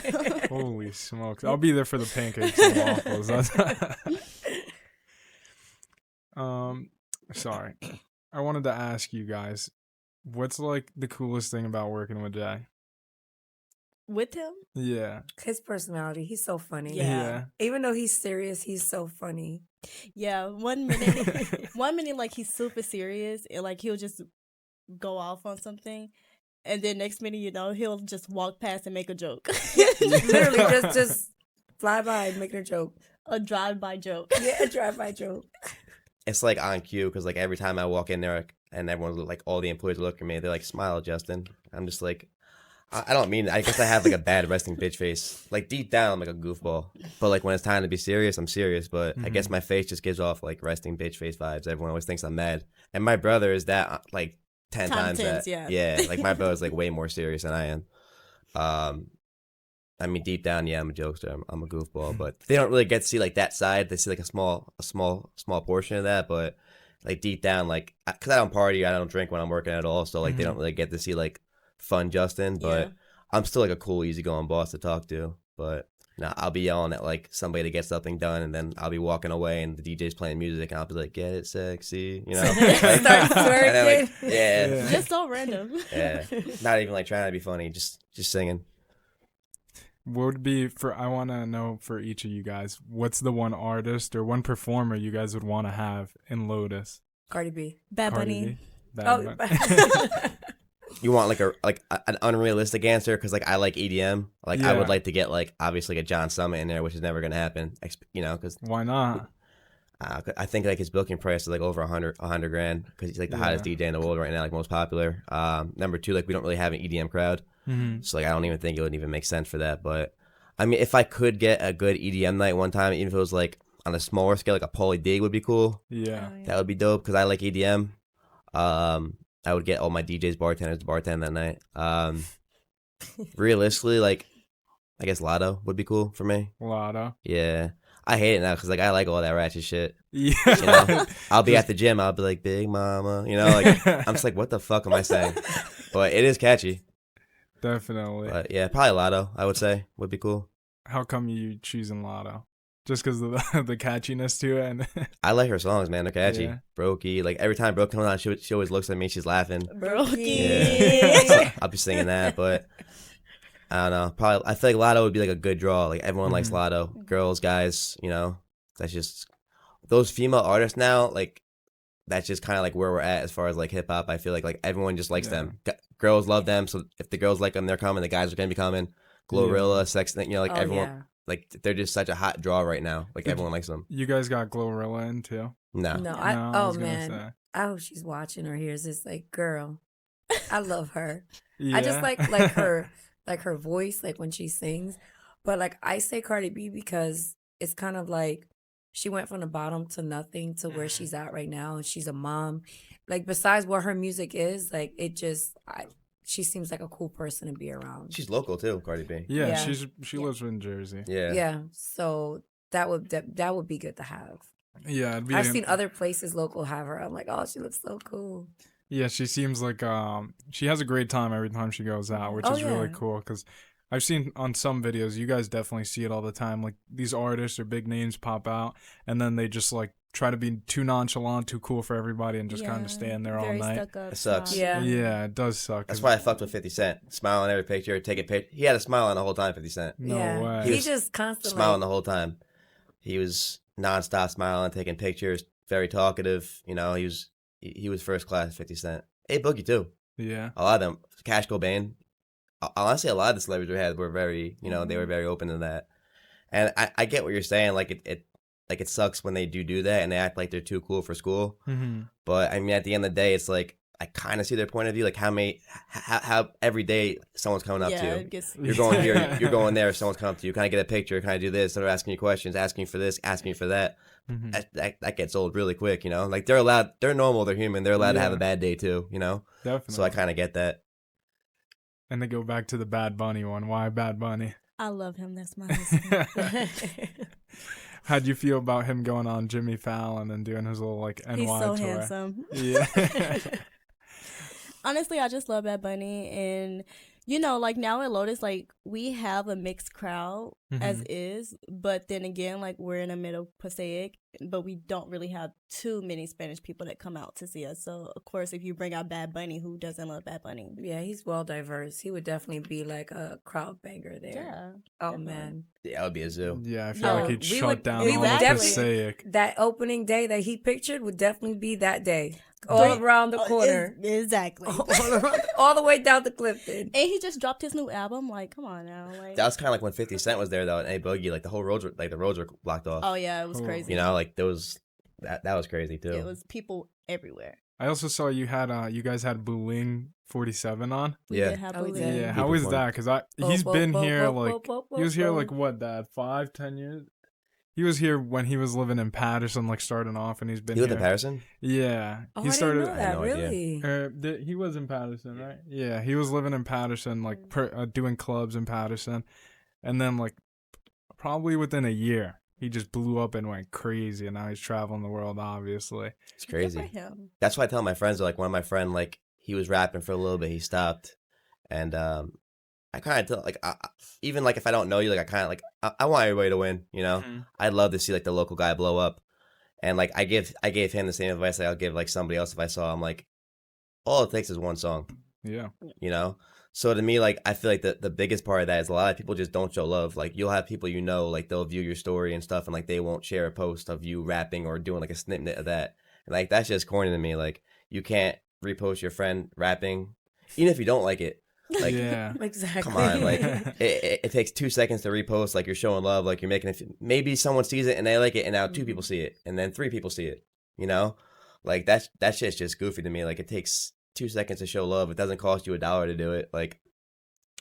Holy smokes! I'll be there for the pancakes and waffles. Sorry, I wanted to ask you guys, what's like the coolest thing about working with Jay? With him? Yeah. His personality. He's so funny. Yeah. Even though he's serious, he's so funny. Yeah. 1 minute, like he's super serious and like he'll just go off on something. And then next minute, he'll just walk past and make a joke. Literally just fly by and make a joke. A drive-by joke. Yeah, a drive-by joke. It's like on cue, because like every time I walk in there and everyone's like, all the employees look at me, they're like, smile, Justin. I'm just like, I don't mean it. I guess I have like a bad resting bitch face. Like deep down, I'm like a goofball. But like when it's time to be serious, I'm serious. But I guess my face just gives off like resting bitch face vibes. Everyone always thinks I'm mad. And my brother is that like 10 times that. Yeah, like my brother's like way more serious than I am. I mean, deep down, yeah, I'm a jokester. I'm a goofball, but they don't really get to see like that side. They see like a small portion of that, but like deep down, like because I don't party, I don't drink when I'm working at all, so like they don't really get to see like fun Justin. But I'm still like a cool, easygoing boss to talk to. But I'll be yelling at like somebody to get something done, and then I'll be walking away, and the DJ's playing music, and I'll be like, "Get it sexy," Start twerking. Yeah, just so random. Yeah, not even like trying to be funny, just singing. What would be I want to know for each of you guys, what's the one artist or one performer you guys would want to have in Lotus? Cardi B. Bad Bunny. Bad Bunny. You want like an unrealistic answer? Because like I like EDM. Like I would like to get like obviously like a John Summit in there, which is never gonna happen. Because why not? I think like his booking price is like over $100 grand because he's like the hottest DJ in the world right now, like most popular. Number two, like we don't really have an EDM crowd, so like I don't even think it would even make sense for that. But I mean, if I could get a good EDM night one time, even if it was like on a smaller scale, like a Pauly D would be cool. Yeah, that would be dope because I like EDM. I would get all my DJs, bartenders to bartend that night. Realistically, like I guess Lotto would be cool for me. Lotto. Yeah. I hate it now because like I like all that ratchet shit. Yeah. I'll be at the gym. I'll be like, Big Mama. Like I'm just like, what the fuck am I saying? But it is catchy. Definitely. But yeah, probably Lotto, I would say, would be cool. How come you choosing Lotto? Just because of the catchiness to it? And I like her songs, man. They're catchy. Yeah. Brokey. Like every time Broke comes on, she always looks at me. She's laughing. Brokey. Yeah. So I'll be singing that, but I don't know. Probably, I feel like Lotto would be like a good draw. Like everyone likes Lotto, girls, guys. That's just those female artists now. Like that's just kind of like where we're at as far as like hip hop. I feel like everyone just likes them. Girls love them, so if the girls like them, they're coming. The guys are gonna be coming. Glorilla, Sex, you know, like Oh everyone, yeah. like they're just such a hot draw right now. Like everyone likes them. You guys got Glorilla in too? No. No, No, I oh was gonna man, say. I hope she's watching or hears this. Like, girl, I love her. Yeah. I just like her voice, like when she sings. But like I say Cardi B because it's kind of like she went from the bottom to nothing to where she's at right now, and she's a mom. Like besides what her music is, like she seems like a cool person to be around. She's local too, Cardi B. Yeah, Yeah. she lives in Jersey. Yeah. Yeah, so that would be good to have. Yeah, it'd be I've seen other places local have her. I'm like, oh, she looks so cool. Yeah, she seems like she has a great time every time she goes out, which Oh, is really yeah. cool because I've seen on some videos, you guys definitely see it all the time. Like these artists or big names pop out, and then they just like try to be too nonchalant, too cool for everybody, and just kind of stand there all Very night. Stuck up It sucks. vibe. Yeah. Yeah, it does suck. That's why I fucked with 50 Cent. Smile on every picture, take a picture. He had a smile on the whole time, 50 Cent. No yeah. way. He He was just constantly Smiling the whole time. He was nonstop smiling, taking pictures, very talkative. You know, he was first class, 50 Cent. Hey, Boogie too. Yeah. A lot of them. Cash Cobain. Honestly, a lot of the celebrities we had were very, you know, they were very open to that. And I get what you're saying. Like it sucks when they do that and they act like they're too cool for school. Mm-hmm. But I mean, at the end of the day, it's like I kind of see their point of view. Like how every day someone's coming up to Yeah, you. it gets You're going here, you're going there. Someone's coming up to you. Kind of get a picture. Kind of do this. They're asking you questions, asking you for this, asking you for that. Mm-hmm. That gets old really quick. You know, like they're allowed. They're normal. They're human. They're allowed to have Yeah. a bad day too. You know. Definitely. So I kind of get that. And they go back to the Bad Bunny one. Why Bad Bunny? I love him. That's my husband. How'd you feel about him going on Jimmy Fallon and doing his little like NY He's so tour? handsome. Yeah. Honestly, I just love Bad Bunny, and you know, like now at Lotus, like we have a mixed crowd as is, but then again, like we're in the middle Passaic, but we don't really have too many Spanish people that come out to see us. So of course, if you bring out Bad Bunny, who doesn't love Bad Bunny? Yeah, he's well diverse. He would definitely be like a crowd banger there. Yeah. Oh definitely. man. Yeah, that would be a zoo. Yeah, I feel No, like he'd we shut would- down we all would of definitely- Passaic. That opening day that he pictured would definitely be that day. All around the corner. Exactly. all the way down to Clifton. And he just dropped his new album. Like, come on now. Like, That was kind of like when 50 Cent was there though, and A Boogie, like the whole roads were the roads were blocked off. oh yeah, it was Cool. crazy. You know, like that was crazy too. It was people everywhere. I also saw you had you guys had Booling 47 on. We Yeah. did have Oh, Booling. yeah. Yeah, He how is performed. that? Because he's been here like he was here like what, Dad? 5-10 years. He was here when he was living in Patterson, like starting off, and he's been You lived here. in Patterson? Yeah, Oh, he I started. didn't know I had that, no idea. really. He was in Patterson, right? Yeah, he was living in Patterson, like doing clubs in Patterson, and then like probably within a year, he just blew up and went crazy, and now he's traveling the world. Obviously, It's crazy. Good for him. That's why I tell my friends, like one of my friend, like he was rapping for a little bit, he stopped, and I kind of tell, like even like if I don't know you, like I kind of like I want everybody to win, you know. I'd love to see like the local guy blow up, and like I gave him the same advice like I'll give like somebody else if I saw him. Like all it takes is one song, yeah. you know. So to me, like I feel like the biggest part of that is a lot of people just don't show love. Like you'll have people, you know, like they'll view your story and stuff, and like they won't share a post of you rapping or doing like a snippet of that. And like that's just corny to me. Like you can't repost your friend rapping, even if you don't like it. Like Yeah. Exactly. come on, like it takes 2 seconds to repost. Like you're showing love, like you're making it. Maybe someone sees it and they like it, and now 2 people see it, and then 3 people see it. You know, like that shit's just goofy to me. Like it takes 2 seconds to show love. It doesn't cost you $1 to do it. Like,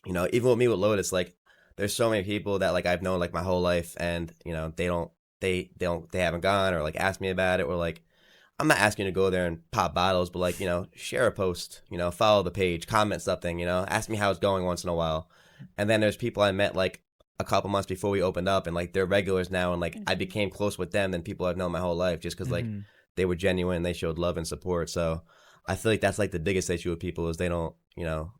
you know, even with me with Lotus, like there's so many people that like I've known like my whole life, and you know they haven't gone or like asked me about it, or like I'm not asking you to go there and pop bottles, but like, you know, share a post, you know, follow the page, comment something, you know, ask me how it's going once in a while. And then there's people I met like a couple months before we opened up, and like they're regulars now, and like I became close with them than people I've known my whole life, just because like they were genuine, they showed love and support. So I feel like that's like the biggest issue with people is they don't, you know,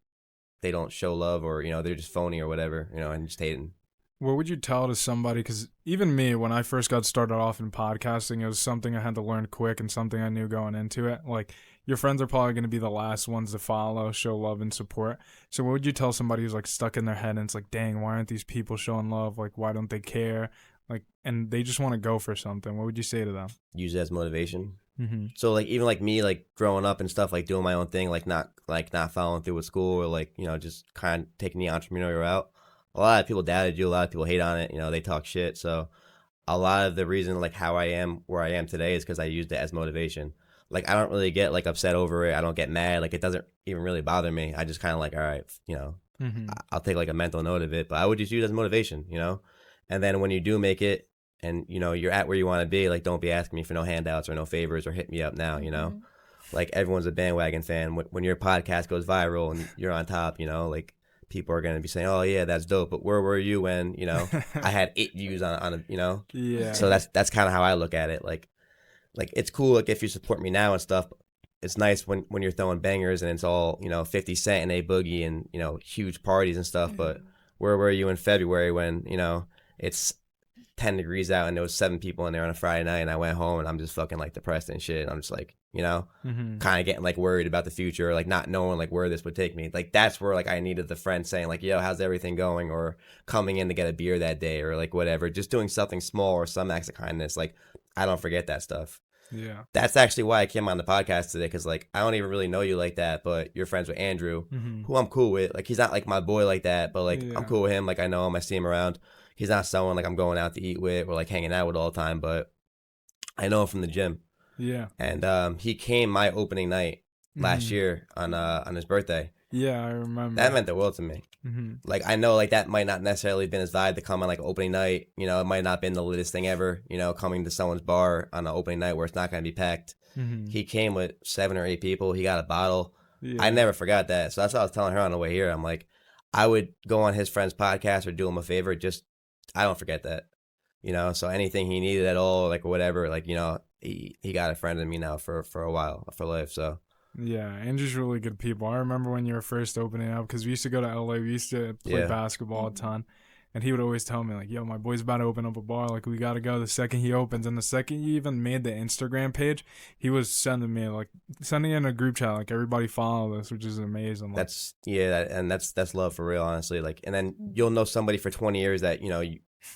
they don't show love, or, you know, they're just phony or whatever, you know, and just hating. What would you tell to somebody? Because even me, when I first got started off in podcasting, it was something I had to learn quick and something I knew going into it. Like, your friends are probably going to be the last ones to follow, show love and support. So what would you tell somebody who's like stuck in their head and it's like, dang, why aren't these people showing love? Like, why don't they care? Like, and they just want to go for something. What would you say to them? Use it as motivation. Mm-hmm. So like even like me, like growing up and stuff, like doing my own thing, like not following through with school, or like, you know, just kind of taking the entrepreneurial route. a lot of people doubted you. A lot of people hate on it. You know, they talk shit. So a lot of the reason like how I am where I am today is because I used it as motivation. Like I don't really get like upset over it. I don't get mad. Like it doesn't even really bother me. I just kind of like, all right, you know, I'll take like a mental note of it, but I would just use it as motivation, you know? And then when you do make it and, you know, you're at where you want to be, like don't be asking me for no handouts or no favors or hit me up now, you know? Like everyone's a bandwagon fan. When your podcast goes viral and you're on top, you know, like people are going to be saying, oh yeah, that's dope. But where were you when, you know, I had 8 views on a, you know? Yeah. So that's kind of how I look at it. Like it's cool. Like if you support me now and stuff, it's nice when you're throwing bangers and it's all, you know, 50 Cent and A Boogie and, you know, huge parties and stuff. But where were you in February when, you know, it's 10 degrees out and there was 7 people in there on a Friday night and I went home and I'm just fucking like depressed and shit. I'm just like, you know, kind of getting like worried about the future, or like not knowing like where this would take me. Like that's where like I needed the friend saying like, yo, how's everything going? Or coming in to get a beer that day or like whatever, just doing something small or some acts of kindness. Like I don't forget that stuff. Yeah. That's actually why I came on the podcast today, because like I don't even really know you like that, but you're friends with Andrew, who I'm cool with. Like he's not like my boy like that, but like I'm cool with him. Like I know him, I see him around. He's not someone like I'm going out to eat with or like hanging out with all the time, but I know him from the gym. Yeah. And he came my opening night last year on his birthday. Yeah, I remember. That meant the world to me. Like I know like that might not necessarily have been his vibe to come on like opening night. You know, it might not have been the littest thing ever, you know, coming to someone's bar on an opening night where it's not going to be packed. He came with 7 or 8 people. He got a bottle. I never forgot that. So that's what I was telling her on the way here. I'm like, I would go on his friend's podcast or do him a favor. Just, I don't forget that, you know? So anything he needed at all, like whatever, like, you know, he got a friend in me now for a while, for life. So. Yeah, Andrew's really good people. I remember when you were first opening up, because we used to go to LA. We used to play basketball a ton. And he would always tell me, like, yo, my boy's about to open up a bar. Like, we got to go the second he opens. And the second he even made the Instagram page, he was sending in a group chat, like, everybody follow this, which is amazing. Like, that's love for real, honestly. Like, and then you'll know somebody for 20 years that, you know,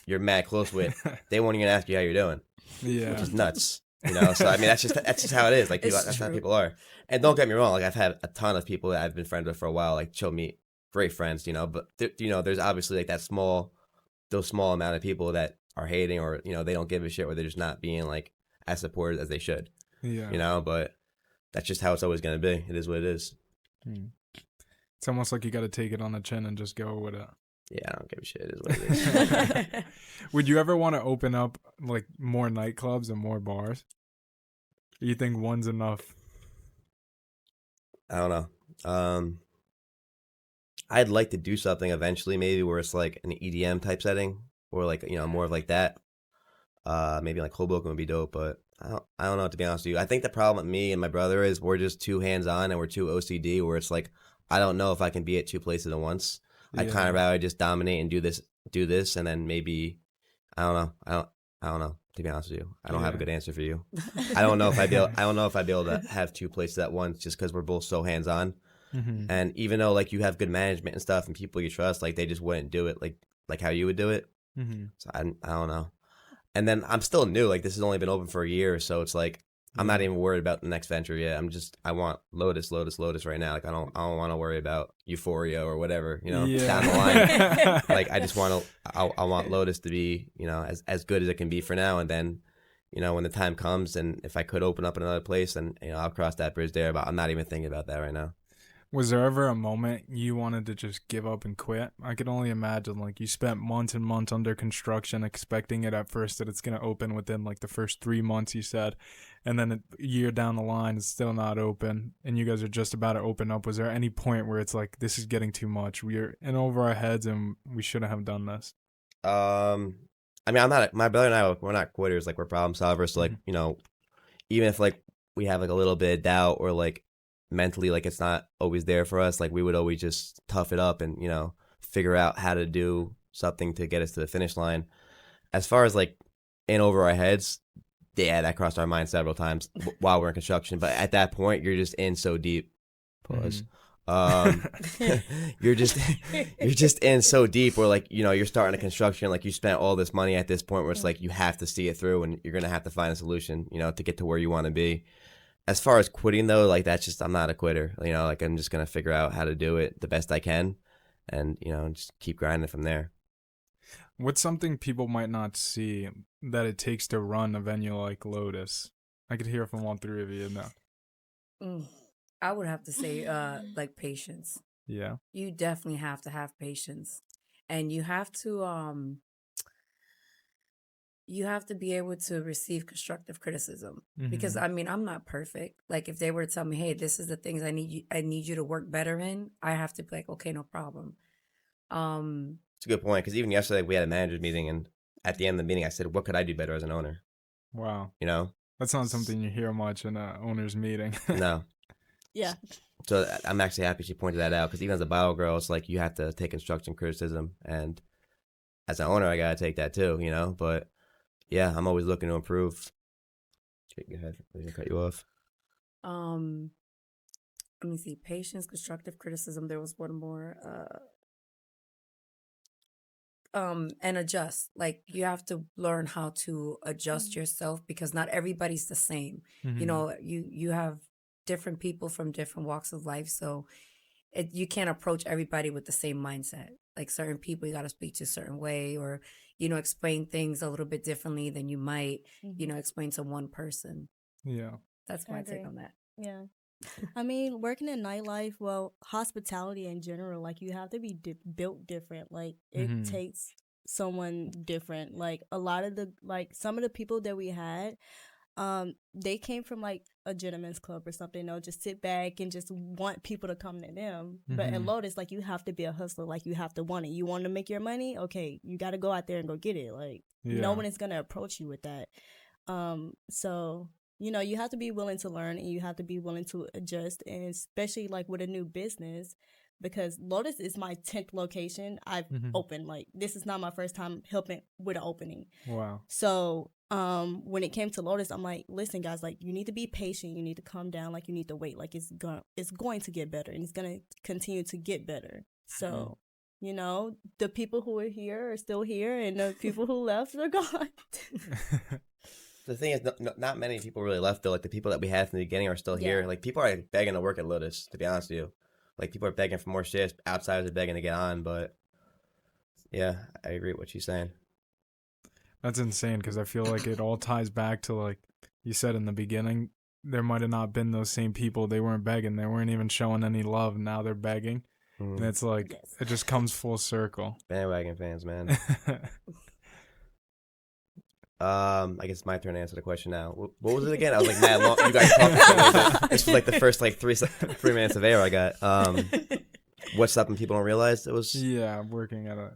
you're mad close with. They won't even ask you how you're doing. Yeah. Which is nuts. You know, so I mean, that's just how it is. Like, people, that's how people are. And don't get me wrong. Like, I've had a ton of people that I've been friends with for a while, like, show me great friends, you know, but you know, there's obviously like those small amount of people that are hating, or, you know, they don't give a shit, or they're just not being like as supportive as they should. Yeah. You know, but that's just how it's always going to be. It is what it is. It's almost like you got to take it on the chin and just go with it. Yeah, I don't give a shit. It is what it is. Would you ever want to open up like more nightclubs and more bars? Or you think one's enough? I don't know. I'd like to do something eventually, maybe where it's like an EDM type setting, or like, you know, more of like that. Maybe like Hoboken would be dope, but I don't know, to be honest with you. I think the problem with me and my brother is we're just too hands-on and we're too OCD, where it's like, I don't know if I can be at 2 places at once. Yeah. I'd kind of rather just dominate and do this, and then maybe, I don't know, to be honest with you. I don't have a good answer for you. I don't know if I'd be able to have 2 places at once, just because we're both so hands-on. And even though like you have good management and stuff and people you trust, like they just wouldn't do it like how you would do it. So I don't know. And then I'm still new. Like this has only been open for a year, so it's like I'm not even worried about the next venture yet. I want Lotus right now. Like I don't want to worry about Euphoria or whatever, you know, down the line. Like I just want I want Lotus to be, you know, as good as it can be for now, and then, you know, when the time comes, and if I could open up another place, then, you know, I'll cross that bridge there. But I'm not even thinking about that right now. Was there ever a moment you wanted to just give up and quit? I could only imagine, like, you spent months and months under construction, expecting it at first that it's going to open within, like, the first 3 months, you said. And then a year down the line, it's still not open, and you guys are just about to open up. Was there any point where it's like, this is getting too much? We're in over our heads, and we shouldn't have done this? I mean, my brother and I, we're not quitters. Like, we're problem solvers. So, like, you know, even if, like, we have, like, a little bit of doubt, or, like, mentally, like, it's not always there for us, like, we would always just tough it up and, you know, figure out how to do something to get us to the finish line. As far as, like, in over our heads, yeah, that crossed our mind several times while we're in construction. But at that point, you're just in so deep. Pause. You're just in so deep where, like, you know, you're starting a construction, like, you spent all this money at this point where it's like you have to see it through, and you're gonna have to find a solution, you know, to get to where you want to be. As far as quitting though, like, that's just, I'm not a quitter, you know, like, I'm just gonna figure out how to do it the best I can. and just keep grinding from there. What's something people might not see that it takes to run a venue like Lotus? I could hear from all three of you now. I would have to say, like patience. Yeah. You definitely have to have patience, and you have to be able to receive constructive criticism. Because I mean, I'm not perfect. Like if they were to tell me, hey, this is the things I need you to work better in, I have to be like, okay, no problem. It's a good point, because even yesterday we had a manager's meeting, and at the end of the meeting I said, what could I do better as an owner? Wow. That's not something you hear much in an owner's meeting. No. Yeah. So I'm actually happy she pointed that out, because even as a bio girl, it's like you have to take constructive criticism, and as an owner I gotta take that too, but yeah, I'm always looking to improve. Go ahead, I'm gonna cut you off. Let me see. Patience, constructive criticism. There was one more. And adjust. Like you have to learn how to adjust yourself, because not everybody's the same. You have different people from different walks of life, so you can't approach everybody with the same mindset. Like certain people you got to speak to a certain way, or explain things a little bit differently than you might explain to one person. Yeah, that's my take on that. Yeah. I mean, working in nightlife, well, hospitality in general, like you have to be built different. Like it takes someone different. Like a lot of some of the people that we had, they came from like a gentleman's club or something. They'll just sit back and just want people to come to them. But in Lotus, like you have to be a hustler. Like you have to want it. You want to make your money? Okay, you got to go out there and go get it. Like no one is going to approach you with that. So you have to be willing to learn, and you have to be willing to adjust, and especially like with a new business, because Lotus is my 10th location I've opened. Like this is not my first time helping with an opening. Wow. So when it came to Lotus, I'm like, listen guys, like you need to be patient, you need to calm down, like you need to wait, like it's going to get better, and it's going to continue to get better. So the people who are here are still here, and the people who left are gone. The thing is, not many people really left, though. Like, the people that we had from the beginning are still here. Like, people are begging to work at Lotus, to be honest with you. Like, people are begging for more shifts. Outsiders are begging to get on, but yeah, I agree with what she's saying. That's insane, because I feel like it all ties back to, like you said in the beginning, there might have not been those same people. They weren't begging. They weren't even showing any love. Now they're begging. And it's like, it just comes full circle. Bandwagon fans, man. I guess it's my turn to answer the question now. What was it again? I was like, mad long. You guys talking for a little bit. This was like the first like 3 minutes of air I got. What's something people don't realize? It was working at a.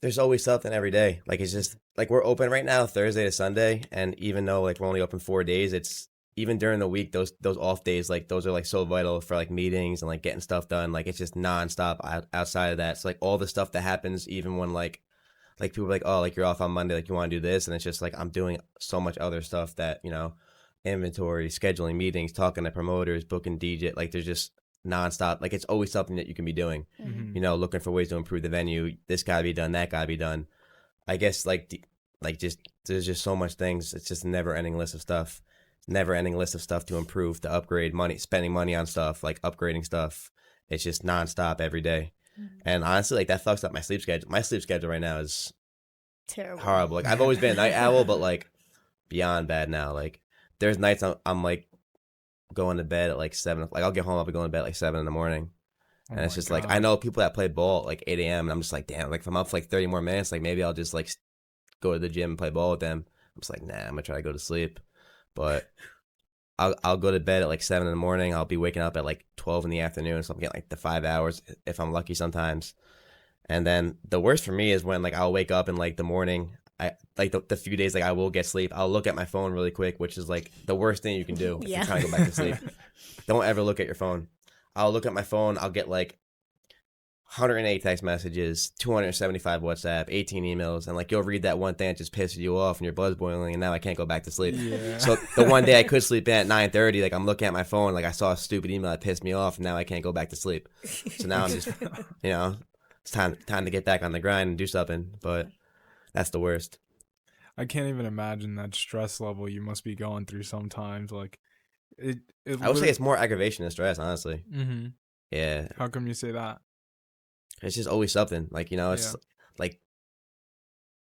There's always something every day. Like it's just like we're open right now Thursday to Sunday, and even though like we're only open 4 days, it's even during the week those off days, like those are like so vital for like meetings and like getting stuff done. Like it's just nonstop outside of that. It's like all the stuff that happens even when like people are like, oh, like you're off on Monday, like you want to do this, and it's just like I'm doing so much other stuff that inventory, scheduling meetings, talking to promoters, booking DJ. Like there's just nonstop. Like it's always something that you can be doing. Looking for ways to improve the venue. This gotta be done. That gotta be done. I guess just there's just so much things. It's just a never-ending list of stuff. Never-ending list of stuff to improve, to upgrade, spending money on stuff, like upgrading stuff. It's just nonstop every day. And honestly, like that fucks up my sleep schedule. My sleep schedule right now is terrible, horrible. Like I've always been a night owl, but like beyond bad now. Like there's nights I'm like going to bed at like 7. Like I'll get home, I'll be going to bed at like 7 in the morning, and it's just like I know people that play ball at like 8 a.m. and I'm just like, damn. Like if I'm up for like 30 more minutes, like maybe I'll just like go to the gym and play ball with them. I'm just like, nah, I'm gonna try to go to sleep, but. I'll go to bed at like 7 in the morning. I'll be waking up at like 12 in the afternoon. So I'm getting like the 5 hours if I'm lucky sometimes. And then the worst for me is when like I'll wake up in like the morning. I like the few days like I will get sleep. I'll look at my phone really quick, which is like the worst thing you can do if you're trying to go back to sleep. Don't ever look at your phone. I'll look at my phone. I'll get like 108 text messages, 275 WhatsApp, 18 emails, and like you'll read that one thing that just pisses you off and your blood's boiling, and now I can't go back to sleep. So the one day I could sleep in at 9:30, like I'm looking at my phone, like I saw a stupid email that pissed me off, and now I can't go back to sleep. So now I'm just, it's time to get back on the grind and do something. But that's the worst. I can't even imagine that stress level you must be going through sometimes. Like I would say it's more aggravation than stress, honestly. Mm-hmm. Yeah. How come you say that? It's just always something. Like, you know, it's like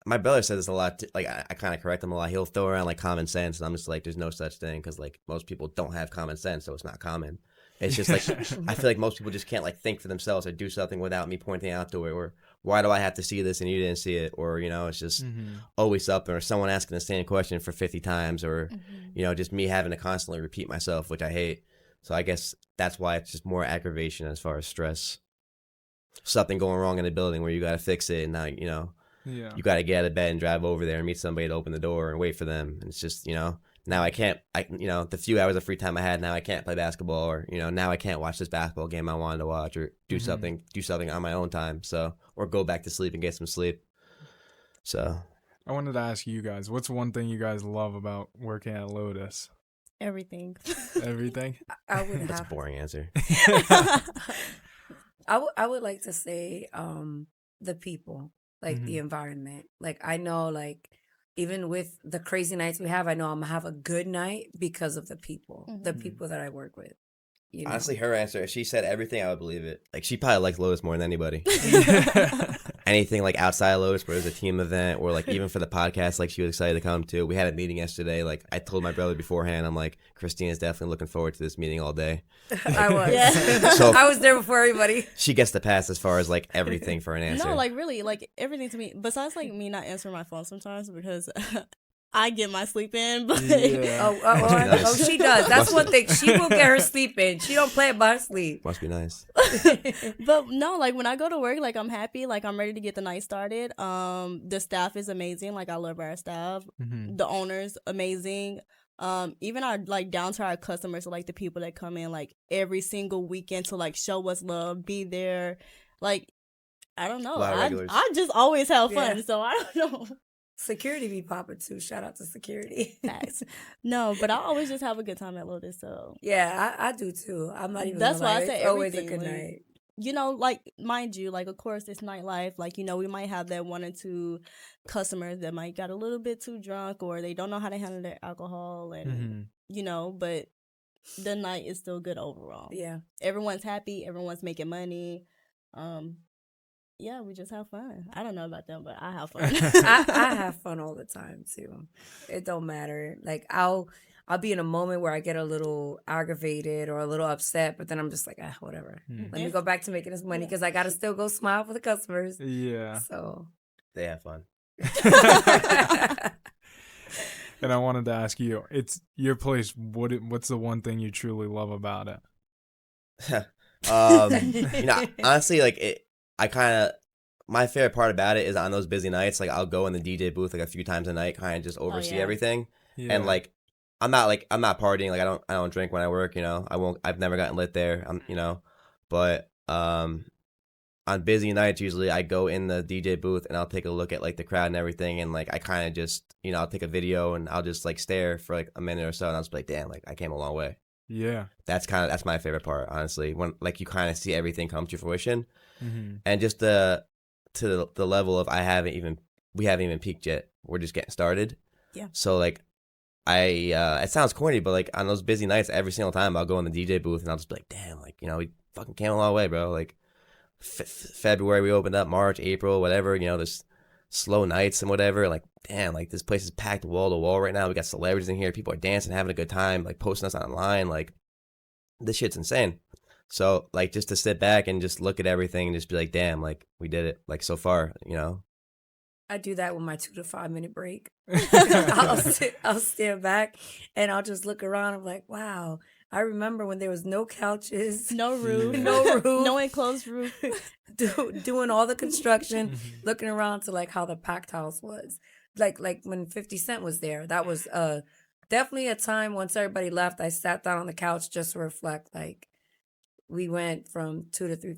my brother says this a lot. Like, I kind of correct him a lot. He'll throw around like common sense, and I'm just like, there's no such thing because like most people don't have common sense, so it's not common. It's just like I feel like most people just can't like think for themselves or do something without me pointing out to it, or why do I have to see this and you didn't see it, or you know, it's just always something, or someone asking the same question for 50 times, or you know, just me having to constantly repeat myself, which I hate. So I guess that's why it's just more aggravation as far as stress. Something going wrong in the building where you got to fix it, and now you know you got to get out of bed and drive over there and meet somebody to open the door and wait for them. And it's just, you know, now I can't, you know, the few hours of free time I had, now I can't play basketball, or you know, now I can't watch this basketball game I wanted to watch, or do something on my own time. So, or go back to sleep and get some sleep. So I wanted to ask you guys, what's one thing you guys love about working at Lotus? Everything. Everything? I would that's a have. boring answer. I would like to say the people, like the environment. Like I know, like even with the crazy nights we have, I know I'm gonna have a good night because of the people, the people that I work with. You know? Honestly, her answer, if she said everything, I would believe it. Like, she probably likes Lotus more than anybody. Anything, like, outside of Lotus, where there's a team event, or, like, even for the podcast, like, she was excited to come, too. We had a meeting yesterday. Like, I told my brother beforehand, I'm like, Christina's definitely looking forward to this meeting all day. I was. Yeah. So I was there before everybody. she gets the pass as far as, like, everything for an answer. No, like, really, like, everything to me. Besides, like, me not answering my phone sometimes because I get my sleep in, but Oh, she does. That's one thing. She will get her sleep in. She don't play it by her sleep. Must be nice. But no, like when I go to work, like I'm happy, like I'm ready to get the night started. The staff is amazing. Like I love our staff. The owners amazing. Even our like down to our customers, so, like the people that come in like every single weekend to like show us love, be there. Like I don't know. I just always have fun, so I don't know. Security be popping too. Shout out to security. Facts. No, but I always just have a good time at Lotus. So yeah, I do too. I'm not even. That's why I say always a everything. good Like, night. you know, like mind you, like of course it's nightlife. Like you know, we might have that one or two customers that might got a little bit too drunk, or they don't know how to handle their alcohol, and you know, but the night is still good overall. Yeah, everyone's happy. Everyone's making money. Yeah, we just have fun. I don't know about them, but I have fun. I have fun all the time too. It don't matter. Like I'll be in a moment where I get a little aggravated or a little upset, but then I'm just like, whatever. Let me go back to making this money because I gotta still go smile for the customers. Yeah. So they have fun. And I wanted to ask you, it's your place. What's the one thing you truly love about it? You know, honestly, like my favorite part about it is on those busy nights, like I'll go in the DJ booth like a few times a night, kind of just oversee everything. Yeah. And like I'm not partying, like I don't drink when I work, you know. I've never gotten lit there. You know. But on busy nights usually I go in the DJ booth and I'll take a look at like the crowd and everything, and like I kind of just, you know, I'll take a video and I'll just like stare for like a minute or so, and I'll just be like, damn, like I came a long way. Yeah. That's my favorite part, honestly, when like you kind of see everything come to fruition. And just to the level of we haven't even peaked yet. We're just getting started. Yeah. So like it sounds corny, but like on those busy nights, every single time I'll go in the DJ booth and I'll just be like, damn, like, you know, we fucking came a long way, bro. Like February we opened up, March, April, whatever, you know, there's slow nights and whatever. Like, damn, like this place is packed wall to wall right now. We got celebrities in here, people are dancing, having a good time, like posting us online. Like this shit's insane. So, like, just to sit back and just look at everything and just be like, damn, like, we did it, like, so far, you know? I do that with my 2 to 5 minute break. I'll stand back and I'll just look around. I'm like, wow, I remember when there was no couches. No roof. No enclosed roof. Doing all the construction, looking around to, like, how the packed house was. Like when 50 Cent was there, that was definitely a time once everybody left, I sat down on the couch just to reflect, like, we went from 2 to 3,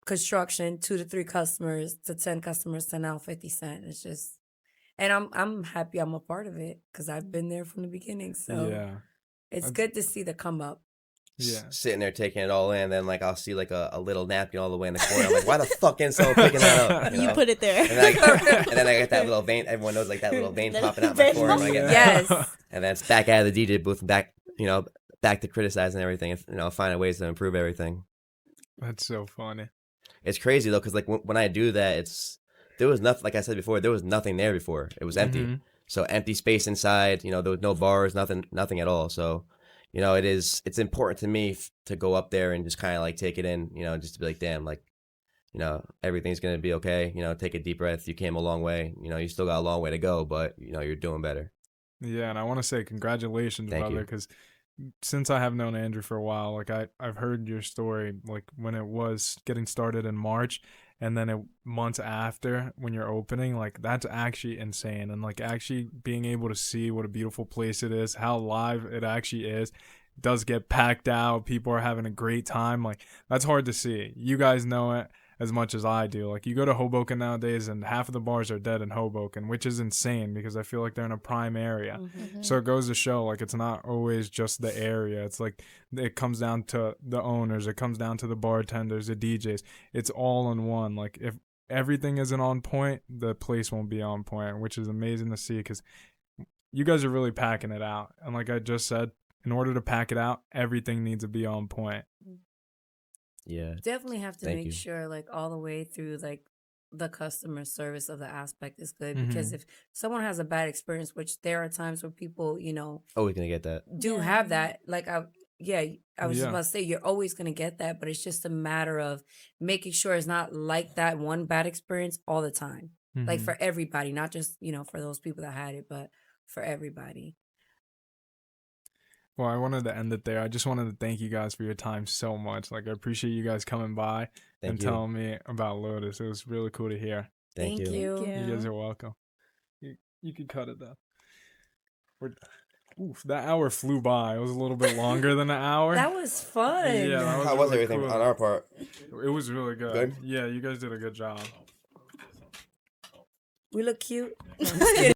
construction, 2 to 3 customers to 10 customers to now 50 Cent. It's just, and I'm happy I'm a part of it because I've been there from the beginning. So it's good to see the come up. Yeah, sitting there taking it all in, then like I'll see like a little napkin all the way in the corner. I'm like, why the fuck ain't someone picking that up? You put it there, and then I get that little vein. Everyone knows like that little vein popping out my forehead when I get back. And then it's back out of the DJ booth and back, you know, back to criticizing everything and, you know, finding ways to improve everything. That's so funny. it's crazy though, because like when I do that, there was nothing. Like I said before, there was nothing there before. It was empty. So empty space inside. You know, there was no bars, nothing at all. So, you know, it's important to me to go up there and just kind of like take it in. You know, just to be like, damn, like, you know, everything's gonna be okay. You know, take a deep breath. You came a long way. You know, you still got a long way to go, but you know, you're doing better. Yeah, and I want to say congratulations, Thank brother, you. because since I have known Andrew for a while, like I've heard your story, like when it was getting started in March, and then months after when you're opening, like that's actually insane, and like actually being able to see what a beautiful place it is, how live it actually is. It does get packed out, people are having a great time, like that's hard to see. You guys know it as much as I do. Like you go to Hoboken nowadays and half of the bars are dead in Hoboken, which is insane because I feel like they're in a prime area. So it goes to show like it's not always just the area. It's like it comes down to the owners, it comes down to the bartenders, the DJs. It's all in one. Like if everything isn't on point, the place won't be on point, which is amazing to see because you guys are really packing it out. And like I just said, in order to pack it out, everything needs to be on point. Yeah. Definitely have to Thank make you. sure like all the way through like the customer service of the aspect is good because if someone has a bad experience, which there are times where people, you know, Always gonna get that. do have that. Like I was just Yeah. about to say you're always gonna get that, but it's just a matter of making sure it's not like that one bad experience all the time. Like for everybody, not just, you know, for those people that had it, but for everybody. Well, I wanted to end it there. I just wanted to thank you guys for your time so much. Like, I appreciate you guys coming by and you. telling me about Lotus. It was really cool to hear. Thank you. You guys are welcome. You can cut it though. That hour flew by. It was a little bit longer than an hour. That was fun. Yeah, that was How was really everything cool. on our part? It was really good. Good? Yeah, you guys did a good job. We look cute. No, I'm just kidding.